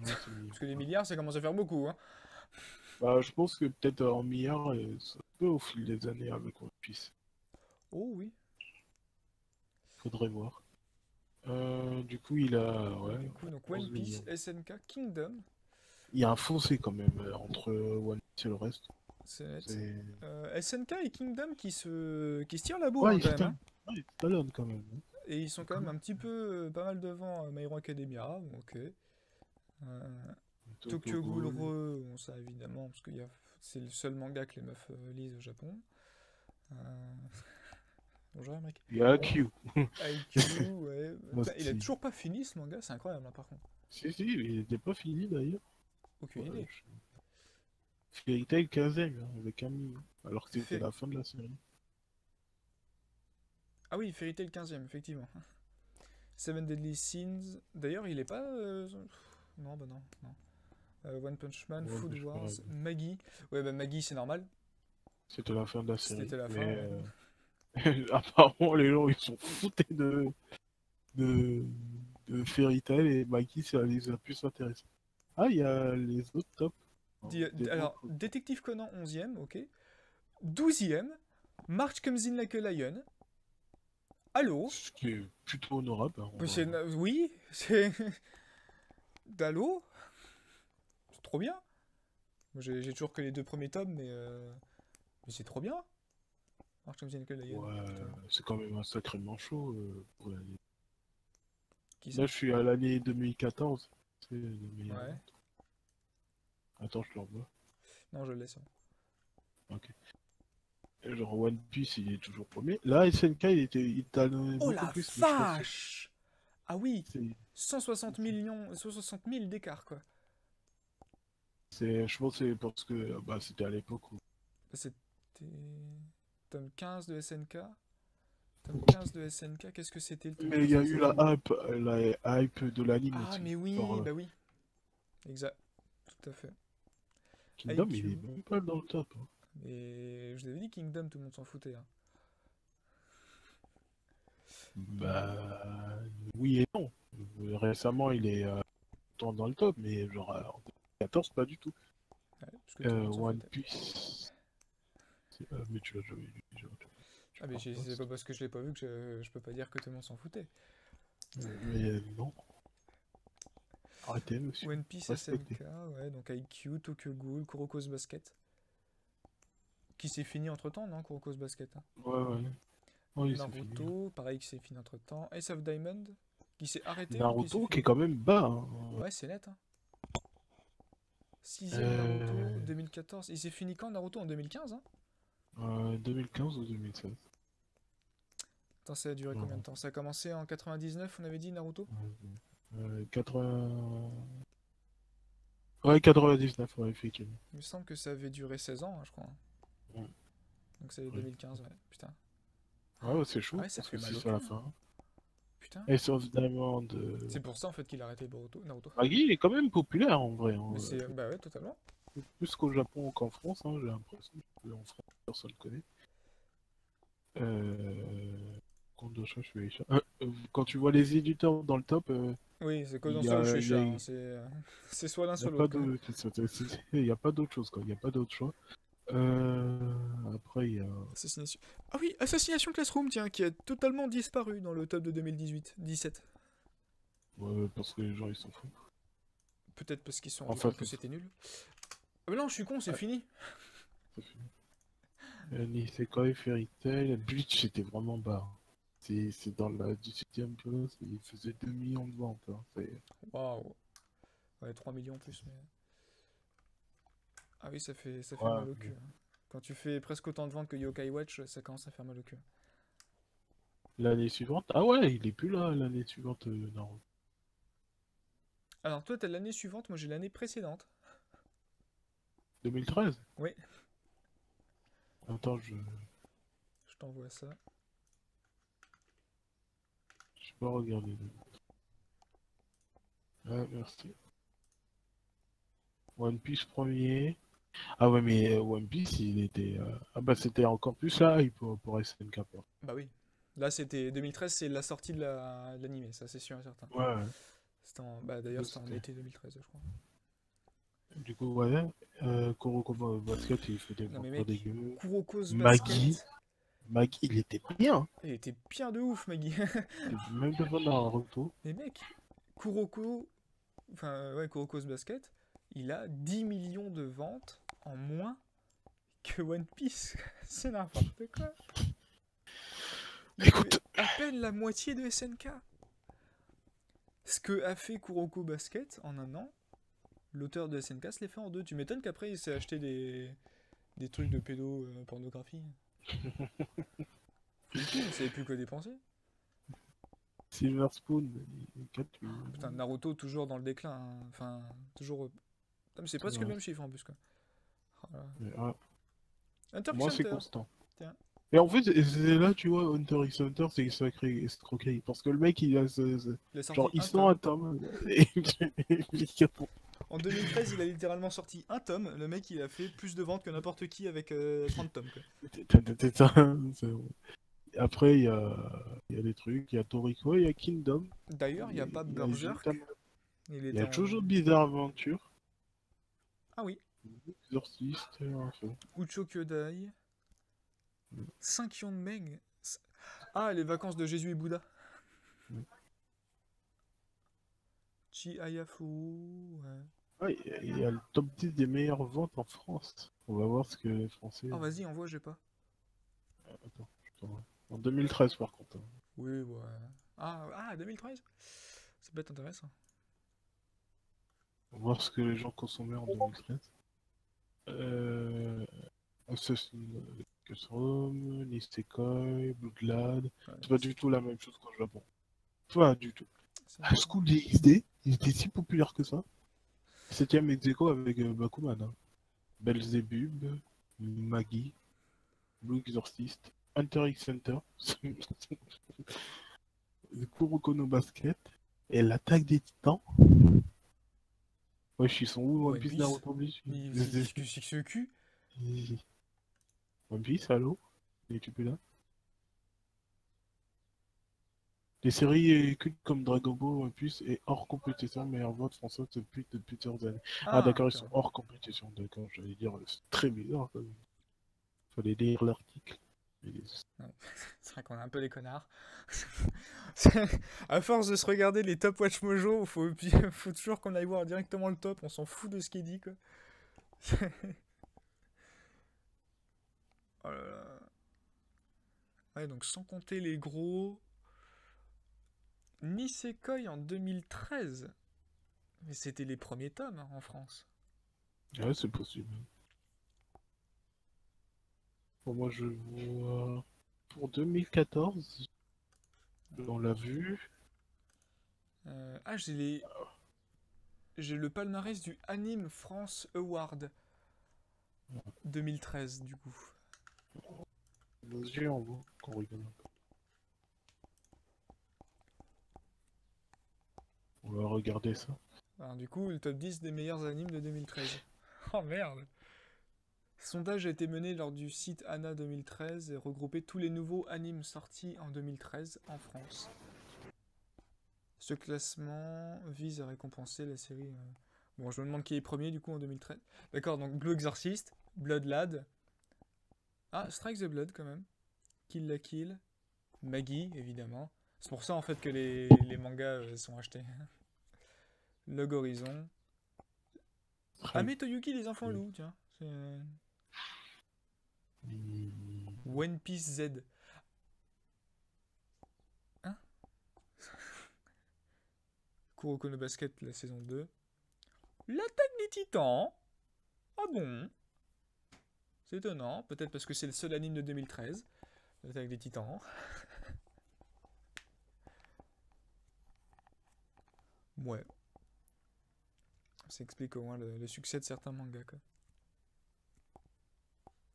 ouais, c'est millions. Parce que les milliards ça commence à faire beaucoup, hein. Bah, je pense que peut-être en milliards, ça peut au fil des années avec One Piece. Oh oui. Faudrait voir. Du coup, il a, Et ouais, du coup, donc One 11 Piece, millions. SNK, Kingdom, Il y a un fossé quand même entre One Piece et le reste. c'est net. C'est... SNK et Kingdom qui se tirent la bourre Ouais, hein, quand même, hein. ouais, il se talonne quand même, hein. Et ils sont quand même un petit peu pas mal devant My Hero Academia, ok. Tokyo Tokyo Ghoul Ghoul. Re, bon, ça évidemment, parce que c'est le seul manga que les meufs lisent au Japon. Euh, Bonjour mec. Il y a Q. IQ, ouais. Moi Putain, il a aussi. toujours pas fini ce manga, c'est incroyable hein, par contre. Si, il n'était pas fini d'ailleurs. Aucune Ouais, idée. Fairy Tail 15ème, hein, avec un million. Alors que c'était Fait... la fin de la série. Ah oui, Fairy Tail 15ème, effectivement. Seven Deadly Sins. D'ailleurs, il est pas. Non, bah non, non. One Punch Man, Ouais, Food mais je sais pas, Wars, Maggie. Ouais, bah Maggie, c'est normal. c'était la fin de la série. C'était la fin, Mais ouais. apparemment, les gens ils sont foutés de, de Fairy Tail et Mikey, ça les a plus intéressés. Ah, il y a les autres tops. Des Alors, autres. Détective Conan 11ème, ok. 12ème, March Comes in Like a Lion. Allô? Ce qui est plutôt honorable, hein, en Bah, vrai. Oui, c'est. D'Allô? C'est trop bien. Moi, j'ai toujours que les deux premiers tomes, mais c'est trop bien. March Comes in Like a Lion. Ouais, Putain. c'est quand même un sacré manchot pour l'année. Qui Là, ça? je suis à l'année 2014. C'est le meilleur. Ouais. Attends, je te l'envoie. Non, je le laisse, hein. Ok. Et genre One Piece, il est toujours premier. Là, SNK, il talonnait Oh beaucoup la plus, mais je pense que vache! Ah oui, c'est, 160 millions, 160 000 d'écart, quoi. je pense que c'est parce que bah, c'était à l'époque où. Bah, c'était. Tome 15 de SNK. Tome 15 de SNK, qu'est-ce que c'était le tome Mais il 15 y de a eu SNK? la hype de l'anime Ah, aussi. mais oui, Genre, bah oui. Exact. Tout à fait. Kingdom, il est IQ. même pas dans le top, hein. Et je vous avais dit Kingdom, tout le monde s'en foutait, hein. Bah, oui et non. Récemment, il est dans le top, mais genre en 2014, pas du tout. Ouais, parce que tout le monde s'en One foutait. Piece. Mais tu l'as jamais lu déjà. Tu Ah, mais parles pas, c'est pas parce que je l'ai pas vu que je peux pas dire que tout le monde s'en foutait. mais non. Arrêtez, monsieur. One Piece Respectez. SNK, ouais, donc IQ, Tokyo Ghoul, Kuroko's Basket. Qui s'est fini entre temps, non, Kuroko's Basket, hein. Ouais, ouais. Oui, c'est fini. Naruto, pareil, qui s'est fini entre temps. Ace of Diamond, qui s'est arrêté ou qui s'est Naruto, qui est fini? quand même bas, hein. Ouais, c'est net, hein. 6ème Naruto, Euh, 2014. Il s'est fini quand Naruto? En 2015, hein? 2015 ou 2016. Attends, ça a duré combien de temps? Ça a commencé en 99, on avait dit, Naruto? 80... Ouais, 99, ouais, effectivement. Il me semble que ça avait duré 16 ans, hein, je crois. Ouais, Donc c'est ouais. 2015, ouais. Putain. Ouais, ouais, c'est Ah chaud, ouais, ça parce fait que mal c'est au sur cul, la hein. fin. Putain. Et sauf évidemment de... C'est pour ça, en fait, qu'il a arrêté Naruto. Maggie, il est quand même populaire, en vrai. Mais c'est... Bah ouais, totalement. Plus qu'au Japon qu'en France, hein, j'ai l'impression. En France, personne ne connaît. Compte d'achat, je vais... Quand tu vois les éditeurs dans le top, Oui, c'est que dans il y ça où je a, suis il y chat, a- hein. C'est soit l'un, il y a soit pas l'autre, quoi. de... Il y a pas d'autre chose, quoi. Il n'y a pas d'autre choix. Après, il y a... Assassination. Ah oui, Assassination Classroom, tiens, qui a totalement disparu dans le top de 2018-17. Ouais, parce que les gens, ils s'en foutent. Peut-être parce qu'ils se sont rendus Enfin, compte que c'était nul. Ah mais non, je suis con, c'est ouais, fini. ça fait... Nisekoi, Fairy Tail, Bleach, c'était vraiment bas. C'est dans la 18ème place, il faisait 2 millions de ventes. Hein. Waouh. Ouais, 3 millions plus, mais... Ah oui, ça fait Ouais, mal au cul, hein. Quand tu fais presque autant de ventes que Yokai Watch, ça commence à faire mal au cul. l'année suivante, ah ouais, il est plus là l'année suivante, non. Alors toi, t'as l'année suivante, moi j'ai l'année précédente. 2013? Oui, Attends, je t'envoie ça. je peux pas regarder. Ah, merci. One Piece premier. Ah ouais, mais One Piece, il était... Ah bah c'était encore plus là, il pour SNK. Quoi. Bah oui. Là, c'était 2013, c'est la sortie de l'animé, ça c'est sûr et certain. Ouais, ouais. Bah, d'ailleurs, Là, c'était en c'était... été 2013, je crois. Du coup, ouais. Kuroko Basket, il fait des Non mais ventes pas mec, dégueu. Kuroko's Maggie. Basket, Maggie, il était bien. Hein. il était bien de ouf, Maggie. Même devant Naruto. Mais mec, Kuroko, enfin ouais, Kuroko's Basket, il a 10 millions de ventes en moins que One Piece. C'est n'importe quoi. Il fait Écoute, à peine la moitié de SNK. Ce que a fait Kuroko Basket en un an, l'auteur de SNK se l'est fait en deux. Tu m'étonnes qu'après il s'est acheté des trucs de pédopornographie. C'est fou, il savait plus quoi dépenser. Silver Spoon, 4 Putain, millions. Naruto toujours dans le déclin, hein. Enfin, toujours. Putain, mais c'est presque le même chiffre en plus quoi. Oh là là. Ah, Hunter x moi, c'est Hunter, constant. tiens. Et en fait, c'est là, tu vois, Hunter x Hunter, c'est sacré escroquerie. Parce que le mec, il a Il a genre, sorti il un sent un tome. tome. Et En 2013, il a littéralement sorti un tome. Le mec, il a fait plus de ventes que n'importe qui avec 30 tomes quoi. Après, il y a des trucs. Il y a Toriko, il y a Kingdom. D'ailleurs, il n'y a pas Il y a Berserk. Il Il y est a en. toujours Bizarre Aventure. Ah oui. Exorciste, enfin. Ucho Kyodai. 5 de Meg. Ah, les vacances de Jésus et Bouddha. Chi Ayafu. Ouais. Ouais, il y a le top 10 des meilleures ventes en France. On va voir ce que les Français. Ah, vas-y, envoie, j'ai pas. Attends, en 2013 par contre. Hein. Oui, ouais. Ah, 2013. Ça peut être intéressant. On va voir ce que les gens consommaient en 2013. Assassin's Home, Nisekoi, Bloodlad. Ouais, C'est pas du tout la même chose qu'au Japon. Pas du tout. c'est High vrai. School DxD, il était si populaire que ça. 7ème ex aequo avec Bakuman. Hein. Belzebub, Maggie, Blue Exorcist, Hunter x Hunter, Kuroko no Basket, et l'attaque des titans. Wesh, ils sont où One One Piece, Piece. Naruto Bleach C'est que ce cul. One Piece, allô? Es-tu plus là? Les séries cultes comme Dragon Ball, One Piece est hors compétition, meilleure voix française depuis de plusieurs années. Ah Ah, d'accord, ils d'accord. sont hors compétition, d'accord, j'allais dire, c'est très bizarre quand même. Fallait lire l'article. Ouais. C'est vrai qu'on est un peu des connards. À force de se regarder les top Watch Mojo, faut toujours qu'on aille voir directement le top. On s'en fout de ce qui est dit, quoi. Oh là là. Ouais, donc sans compter les gros. Nisekoi en 2013. Mais c'était les premiers tomes hein, en France. Ouais, c'est possible. Bon, moi je vois... Pour 2014, On l'a vu. Ah, j'ai le palmarès du Anime France Award 2013 du coup. Nos yeux en vaut qu'on rigole un peu. On va regarder ça. Alors du coup, le top 10 des meilleurs animes de 2013. Oh merde! Sondage a été mené lors du site ANA 2013 et regroupait tous les nouveaux animes sortis en 2013 en France. Ce classement vise à récompenser la série. Bon, je me demande qui est premier du coup en 2013. D'accord, donc Blue Exorcist, Blood Lad. Ah, Strike the Blood quand même. Kill la Kill. Maggie, évidemment. C'est pour ça en fait que les mangas sont achetés. Log Horizon. Ah, mais Toyuki, les enfants loups, tiens. One Piece Z. Hein? Kuroko no Basket, la saison 2. L'attaque des titans. Ah bon? C'est étonnant. Peut-être parce que c'est le seul anime de 2013. L'attaque des titans. Ouais. Ça explique au moins le succès de certains mangas, quoi.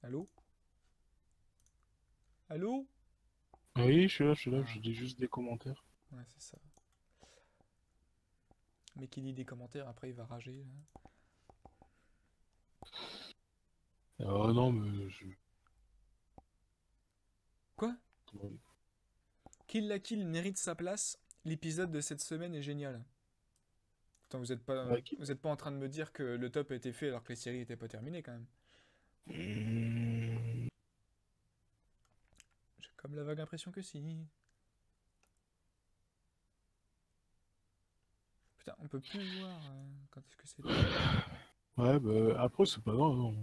Allô? Allô? Oui, je suis là, Ah, je dis juste des commentaires. ouais, c'est ça. Mais qui lit des commentaires, après il va rager. Là. Ah non, mais je... Quoi? Kill la Kill mérite sa place. L'épisode de cette semaine est génial. Attends, vous êtes pas en train de me dire que le top a été fait alors que les séries étaient pas terminées quand même. J'ai comme la vague impression que si. Putain, on peut plus voir quand est-ce que c'était. Ouais, bah après, c'est pas grave. Hein.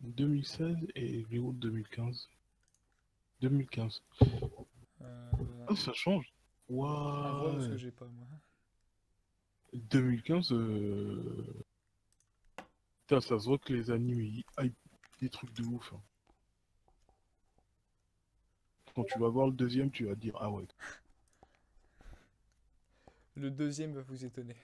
2016 et Léo 2015. 2015. Ah, ça change. On voit parce que Ouais. j'ai pas moi. 2015, putain, ça se voit que les animes, ils hype des trucs de ouf. Hein. Quand tu vas voir le deuxième, tu vas te dire, ah ouais. Le deuxième va vous étonner.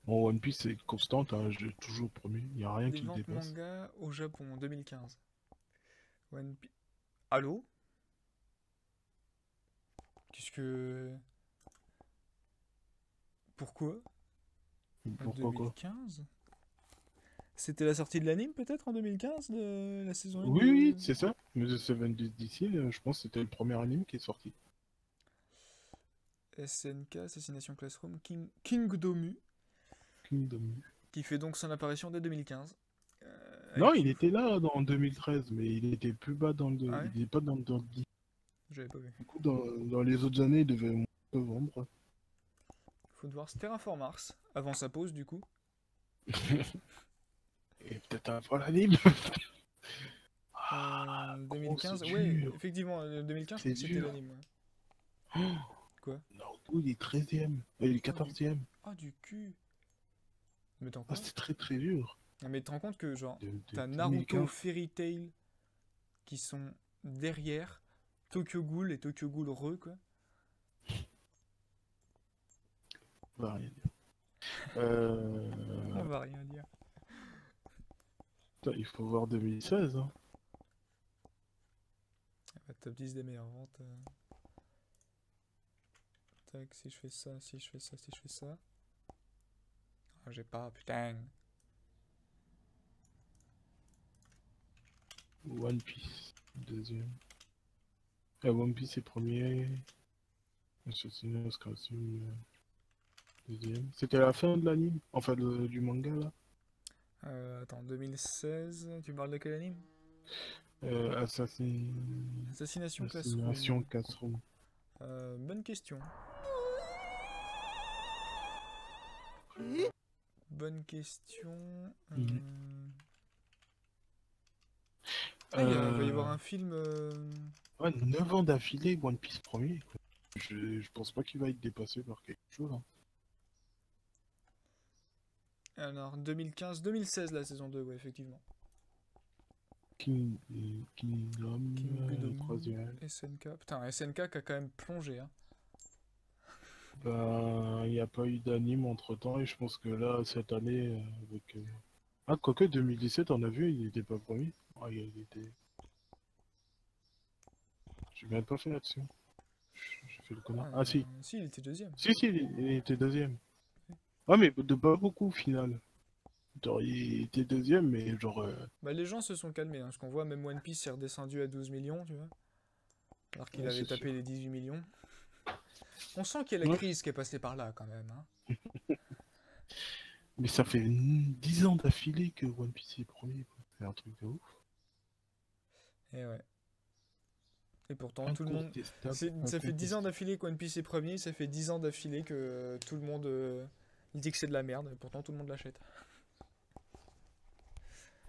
Bon, One Piece, c'est constante, hein, j'ai toujours premier, il n'y a rien Les qui le ventes dépasse. manga au Japon en 2015. One Piece. Allô? Qu'est-ce que. Pourquoi? En Pourquoi quoi? 2015? C'était la sortie de l'anime peut-être en 2015 de la saison 1 Oui, oui, de. c'est ça. Mais The Seven Days d'ici, je pense que c'était le premier anime qui est sorti. SNK, Assassination Classroom, Kingdomu, Kingdom. qui fait donc son apparition dès 2015. Non, Avec il une. était là dans 2013, mais il était plus bas dans le... Ah Il ouais? était pas dans le 10. J'avais pas vu. Du coup, dans les autres années, il devait moins se vendre. Faut voir Terraform Mars, avant sa pause du coup. Et peut-être avant l'anime. Gros, c'est 2015, ouais, dur. effectivement, 2015 je crois C'est que c'était dur. l'anime. Ouais. Oh, Quoi? Naruto, il est 13e. Il est Oh du... 14e. oh, du cul. Mais t'en Ah, quoi? c'est très très dur. Non, mais tu te rends compte que genre, De t'as Naruto 2015. Fairy Tail qui sont derrière Tokyo Ghoul et Tokyo Ghoul Re quoi. On va rien dire. Euh... On va rien dire. Putain, il faut voir 2016. Hein. Top 10 des meilleures ventes. Tac, si je fais ça, si je fais ça, si je fais ça. Ah, j'ai pas, putain. One Piece, deuxième. One Piece est premier. Assassin's Creed, deuxième. C'était la fin de l'anime, enfin du manga là. Attends, 2016, tu parles de quel anime? Assassination Assassination Classroom. Classroom. Bonne question. Bonne question. Ah, il va y avoir un film. Ouais, 9 ans d'affilée, One Piece premier. Quoi. Je pense pas qu'il va être dépassé par quelque chose. Hein. Alors, 2015-2016, la saison 2, ouais, effectivement. Kingdom, le Kingdom, troisième. SNK. Putain, SNK qui a quand même plongé, hein. Ben, il n'y a pas eu d'anime entre temps et je pense que là, cette année, avec. Ah, quoique 2017, on a vu, il était pas premier. Ah, il était. J'ai même pas fait là-dessus. J'ai fait le connard. Ah, Ah, si. si, il était deuxième. Si, il était deuxième. Ah, mais de pas beaucoup au final. Genre, il était deuxième, mais genre. Bah, les gens se sont calmés, hein, parce qu'on voit même One Piece est redescendu à 12 millions, tu vois. Alors qu'il Ouais, avait c'est sûr. tapé les 18 millions. On sent qu'il y a la Ouais. crise qui est passée par là, quand même, hein. Mais ça fait 10 ans d'affilée que One Piece est premier, quoi. C'est un truc de ouf. Et ouais. Et pourtant, tout le monde. Incontestable, Ça fait 10 ans incontestable. d'affilée qu'One Piece est premier, ça fait 10 ans d'affilée que tout le monde il dit que c'est de la merde, et pourtant tout le monde l'achète.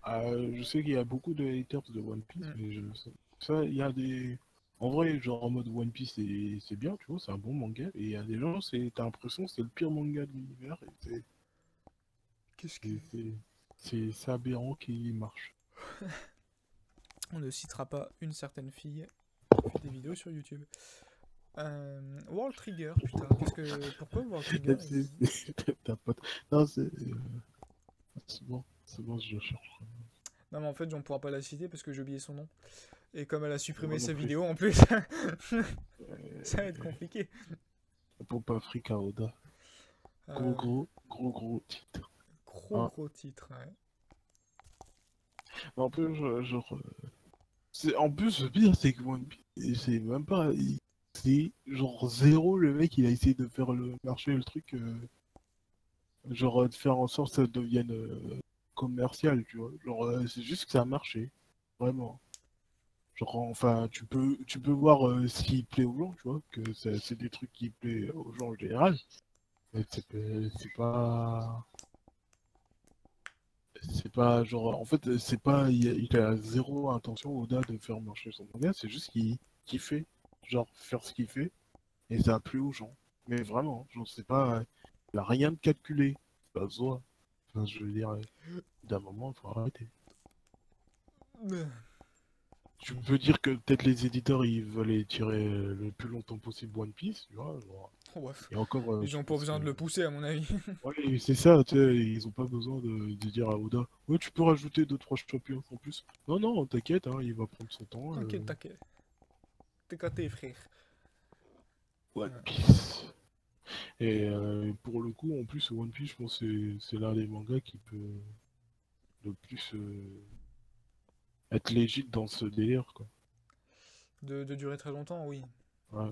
Je sais qu'il y a beaucoup de haters de One Piece, Mm. mais ça, il y a des. En vrai, genre en mode One Piece, c'est bien, tu vois, c'est un bon manga. Et il y a des gens, t'as l'impression que c'est le pire manga de l'univers. Et Qu'est-ce que. c'est c'est- c'est aberrant qu'il marche. On ne citera pas une certaine fille qui fait des vidéos sur YouTube. World Trigger, putain, pourquoi World Trigger T'as pas. Non, c'est bon, je cherche. Non, mais en fait, on pourra pas la citer parce que j'ai oublié son nom. Et comme elle a supprimé Moi non sa plus. vidéo en plus, ça va être compliqué. Pour pas Africa Oda. Euh, Gros titre. Gros Hein. gros titre, ouais. En plus, en plus, le pire, c'est que One Piece, c'est même pas. C'est genre zéro, le mec, il a essayé de faire marcher le truc. Genre, de faire en sorte que ça devienne commercial, tu vois. Genre, c'est juste que ça a marché. Vraiment. Genre, enfin, tu peux voir ce qui plaît aux gens, tu vois. Que c'est des trucs qui plaisent aux gens en général. Mais c'est pas. C'est pas genre, en fait, c'est pas, il a zéro intention Oda de faire marcher son manga, c'est juste qu'il fait, genre faire ce qu'il fait, et ça a plu aux gens. Mais vraiment, genre c'est pas, il a rien de calculé, c'est pas soi. Enfin, je veux dire, d'un moment, il faut arrêter. Tu peux dire que peut-être les éditeurs ils veulent étirer le plus longtemps possible One Piece, tu vois. Genre. Oh, ouais. Et encore, Ils je ont pas pense que. besoin de le pousser, à mon avis. Ouais, c'est ça, tu sais, ils ont pas besoin de dire à Oda, ouais, tu peux rajouter 2-3 champions en plus. Non, non, t'inquiète, hein, il va prendre son temps. T'inquiète, t'inquiète. T'es caté, frère. One Ouais. Piece. Et pour le coup, en plus, One Piece, je pense que c'est l'un des mangas qui peut le plus être légit dans ce délire, quoi. De durer très longtemps, oui. Ouais.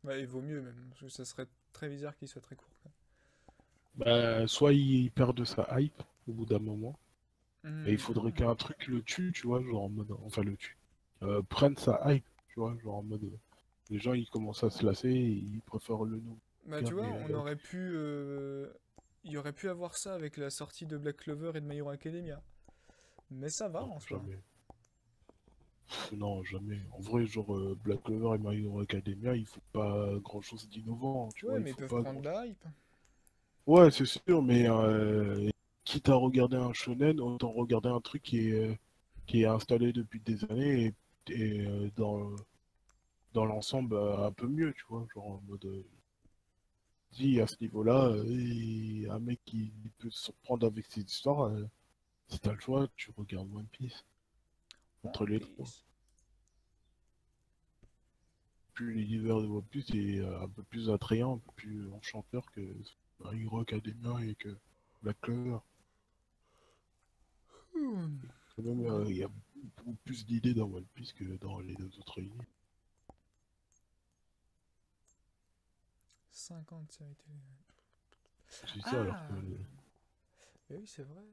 Bah, il vaut mieux même, parce que ça serait très bizarre qu'il soit très court, quoi. Bah, soit il perd de sa hype au bout d'un moment, et il faudrait Mhm. qu'un truc le tue, tu vois, genre en mode, enfin le tue, prenne sa hype, tu vois, genre en mode, les gens ils commencent à se lasser, et ils préfèrent le nouveau Bah, gars tu vois, on médiocre. aurait pu. Il y aurait pu avoir ça avec la sortie de Black Clover et de My Hero Academia. Mais ça va Non, en soi. jamais. Non, jamais. En vrai, genre Black Clover et My Hero Academia, il faut pas grand-chose d'innovant, tu Ouais, vois, il mais ils faut peuvent pas prendre grand. de la hype. Ouais, c'est sûr, mais quitte à regarder un shonen, autant regarder un truc qui est installé depuis des années et dans l'ensemble un peu mieux, tu vois, genre en mode si à ce niveau-là, un mec qui peut se surprendre avec ses histoires, si t'as le choix, tu regardes One Piece entre One les trois. Piece. Plus l'univers de One Piece est un peu plus attrayant, un peu plus enchanteur que My Hero Academia et que Black Clover. Hmm. Quand même, Ouais. il y a beaucoup plus d'idées dans One Piece que dans les deux autres univers. 50 séries télé. C'est ça alors que. Ah! Eh oui, c'est vrai.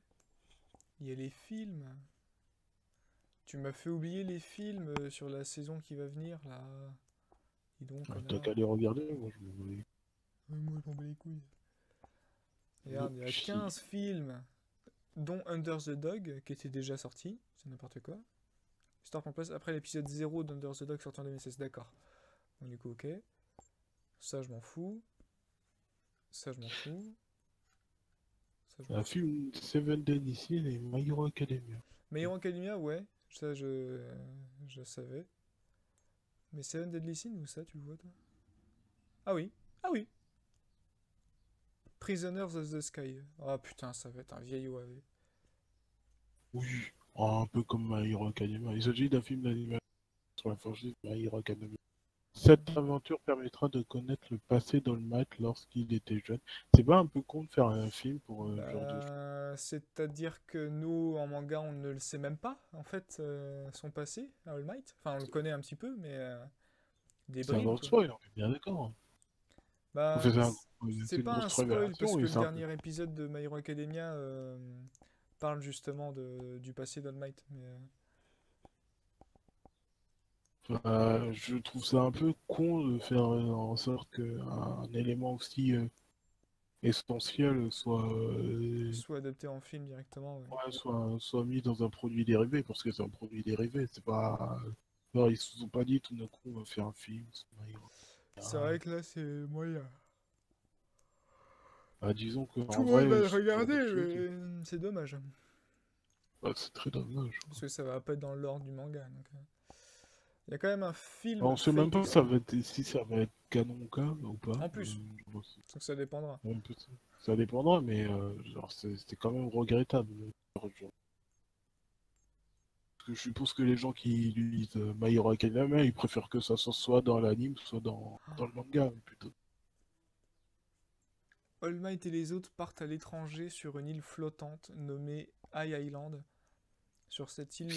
Il y a les films. Tu m'as fait oublier les films sur la saison qui va venir, là. Dis donc, T'as connard. qu'à les regarder, moi je me voulais. Moi, j'en bats les couilles. No Regarde, il y a shit. 15 films, dont Under the Dog, qui était déjà sorti. C'est n'importe quoi. Histoire qu'on passe après l'épisode 0 d'Under the Dog sorti en 2016. D'accord. Bon, du coup, ok. Ça, je m'en fous. Ça, je m'en fous. Ça, je m'en Un fous. film Seven Deadly Sins et My Hero Academia. My Hero Academia, ouais, ça je savais. Mais Seven Deadly Sins, où ça, tu le vois, toi? Ah oui, ah oui. Prisoners of the Sky. Ah putain, ça va être un vieil OAV. Oui, un peu comme My Hero Academia. Il s'agit d'un film d'animation sur la franchise My Hero Academia. Cette aventure permettra de connaître le passé d'All Might lorsqu'il était jeune. C'est pas un peu con de faire un film pour ce genre de choses. Bah, c'est-à-dire que nous, en manga, on ne le sait même pas, en fait, son passé, à All Might. Enfin, on le connaît un petit peu, mais des Ça va bribes, au quoi. spoil, on est bien d'accord, hein. Bah, Enfin, c'est c'est une pas un grosse spoil, parce révélation que et le c'est un peu. dernier épisode de My Hero Academia parle justement du passé d'All Might. Mais, Je trouve ça un peu con de faire en sorte qu'un élément aussi essentiel soit adapté en film directement, ouais. ouais, soit mis dans un produit dérivé, parce que c'est un produit dérivé, c'est pas. Alors, ils se sont pas dit tout d'un coup on va faire un film sur My Hero. C'est vrai que là, c'est moyen. Bah, disons Tout qu'en le monde va vrai, le ce genre regarder, de truc, mais c'est dommage. bah, c'est très dommage, Parce quoi. que ça va pas être dans l'ordre du manga. Donc, il y a quand même un film Alors, on sait même Fate pas Extra. si ça va être canon ou pas. En plus, donc ça dépendra. Un peu ça dépendra, mais genre, c'est quand même regrettable. Parce que je suppose que les gens qui lisent My Hero Academia, ils préfèrent que ça soit dans l'anime, soit dans le manga, plutôt. All Might et les autres partent à l'étranger sur une île flottante nommée High Island. Sur cette île,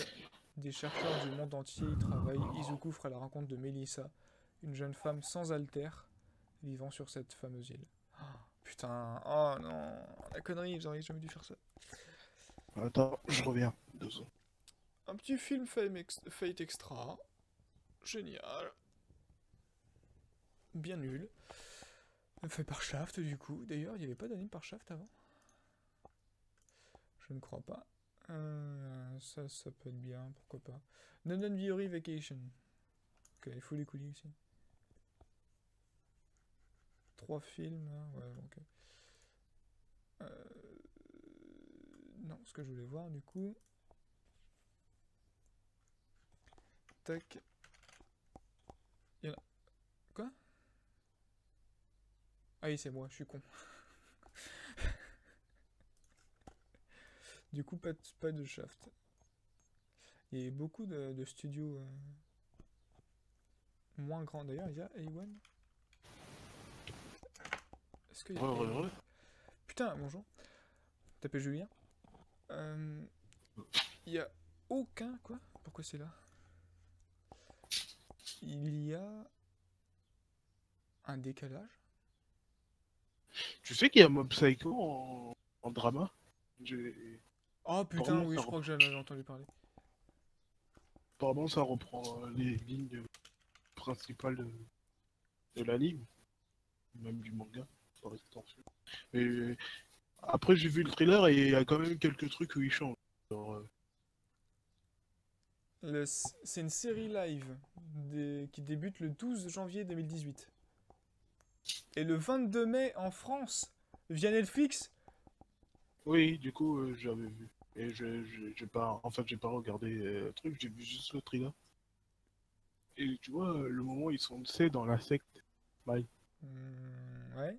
des chercheurs du monde entier y travaillent. Izuku fera la rencontre de Melissa, une jeune femme sans alter, vivant sur cette fameuse île. Oh, putain, oh non, la connerie, j'aurais jamais dû faire ça. Attends, je reviens. 2 secondes. Un petit film Fate Extra, génial, bien nul. Fait par Shaft du coup. D'ailleurs, il n'y avait pas d'anime par Shaft avant. Je ne crois pas. Ça peut être bien, pourquoi pas. London Theory Vacation. Ok, il faut les coulis ici. 3 films, hein, ouais, ok. Non, ce que je voulais voir du coup. Tac. Il y en a. Quoi? Ah oui, c'est moi, je suis con. Du coup, pas de Shaft. Il y a beaucoup de studios moins grands. D'ailleurs, il y a A1. Est-ce qu'il y a A1? Putain, bonjour. Tapez Julien. Il y a aucun... Quoi? Pourquoi c'est là? Il y a un décalage. Tu sais qu'il y a Mob Psycho en drama? Oh putain, Apparemment, oui, ça je crois que reprend, j'en avais entendu parler. apparemment, ça reprend les lignes principales de l'anime, même du manga, par extension. Mais après, j'ai vu le trailer et il y a quand même quelques trucs où ils changent. Genre, C'est une série live qui débute le 12 janvier 2018. Et le 22 mai en France, via Netflix. oui, du coup, j'avais vu. Et j'ai pas, en fait, j'ai pas regardé le truc, j'ai vu juste le trailer. Et tu vois, le moment où ils sont, tu sais, dans la secte, bah, Ouais.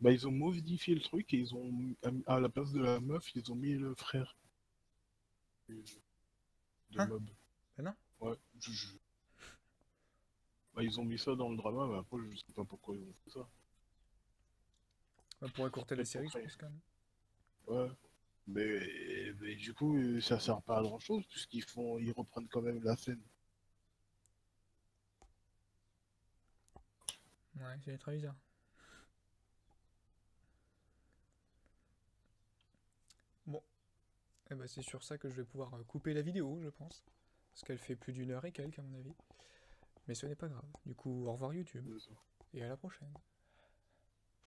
bah, ils ont modifié le truc et ils ont, à la place de la meuf, ils ont mis le frère de Hein? Mob. Ben non. Ouais, bah, ils ont mis ça dans le drama, mais après, je sais pas pourquoi ils ont fait ça. Bah, pour écourter la Peut-être pour série, je créer. pense quand même. Ouais. Mais du coup, ça sert pas à grand chose, ils reprennent quand même la scène. Ouais, c'est très bizarre. Bon, eh ben, c'est sur ça que je vais pouvoir couper la vidéo, je pense. Parce qu'elle fait plus d'1 heure et quelques, à mon avis. Mais ce n'est pas grave. Du coup, au revoir YouTube. Et à la prochaine.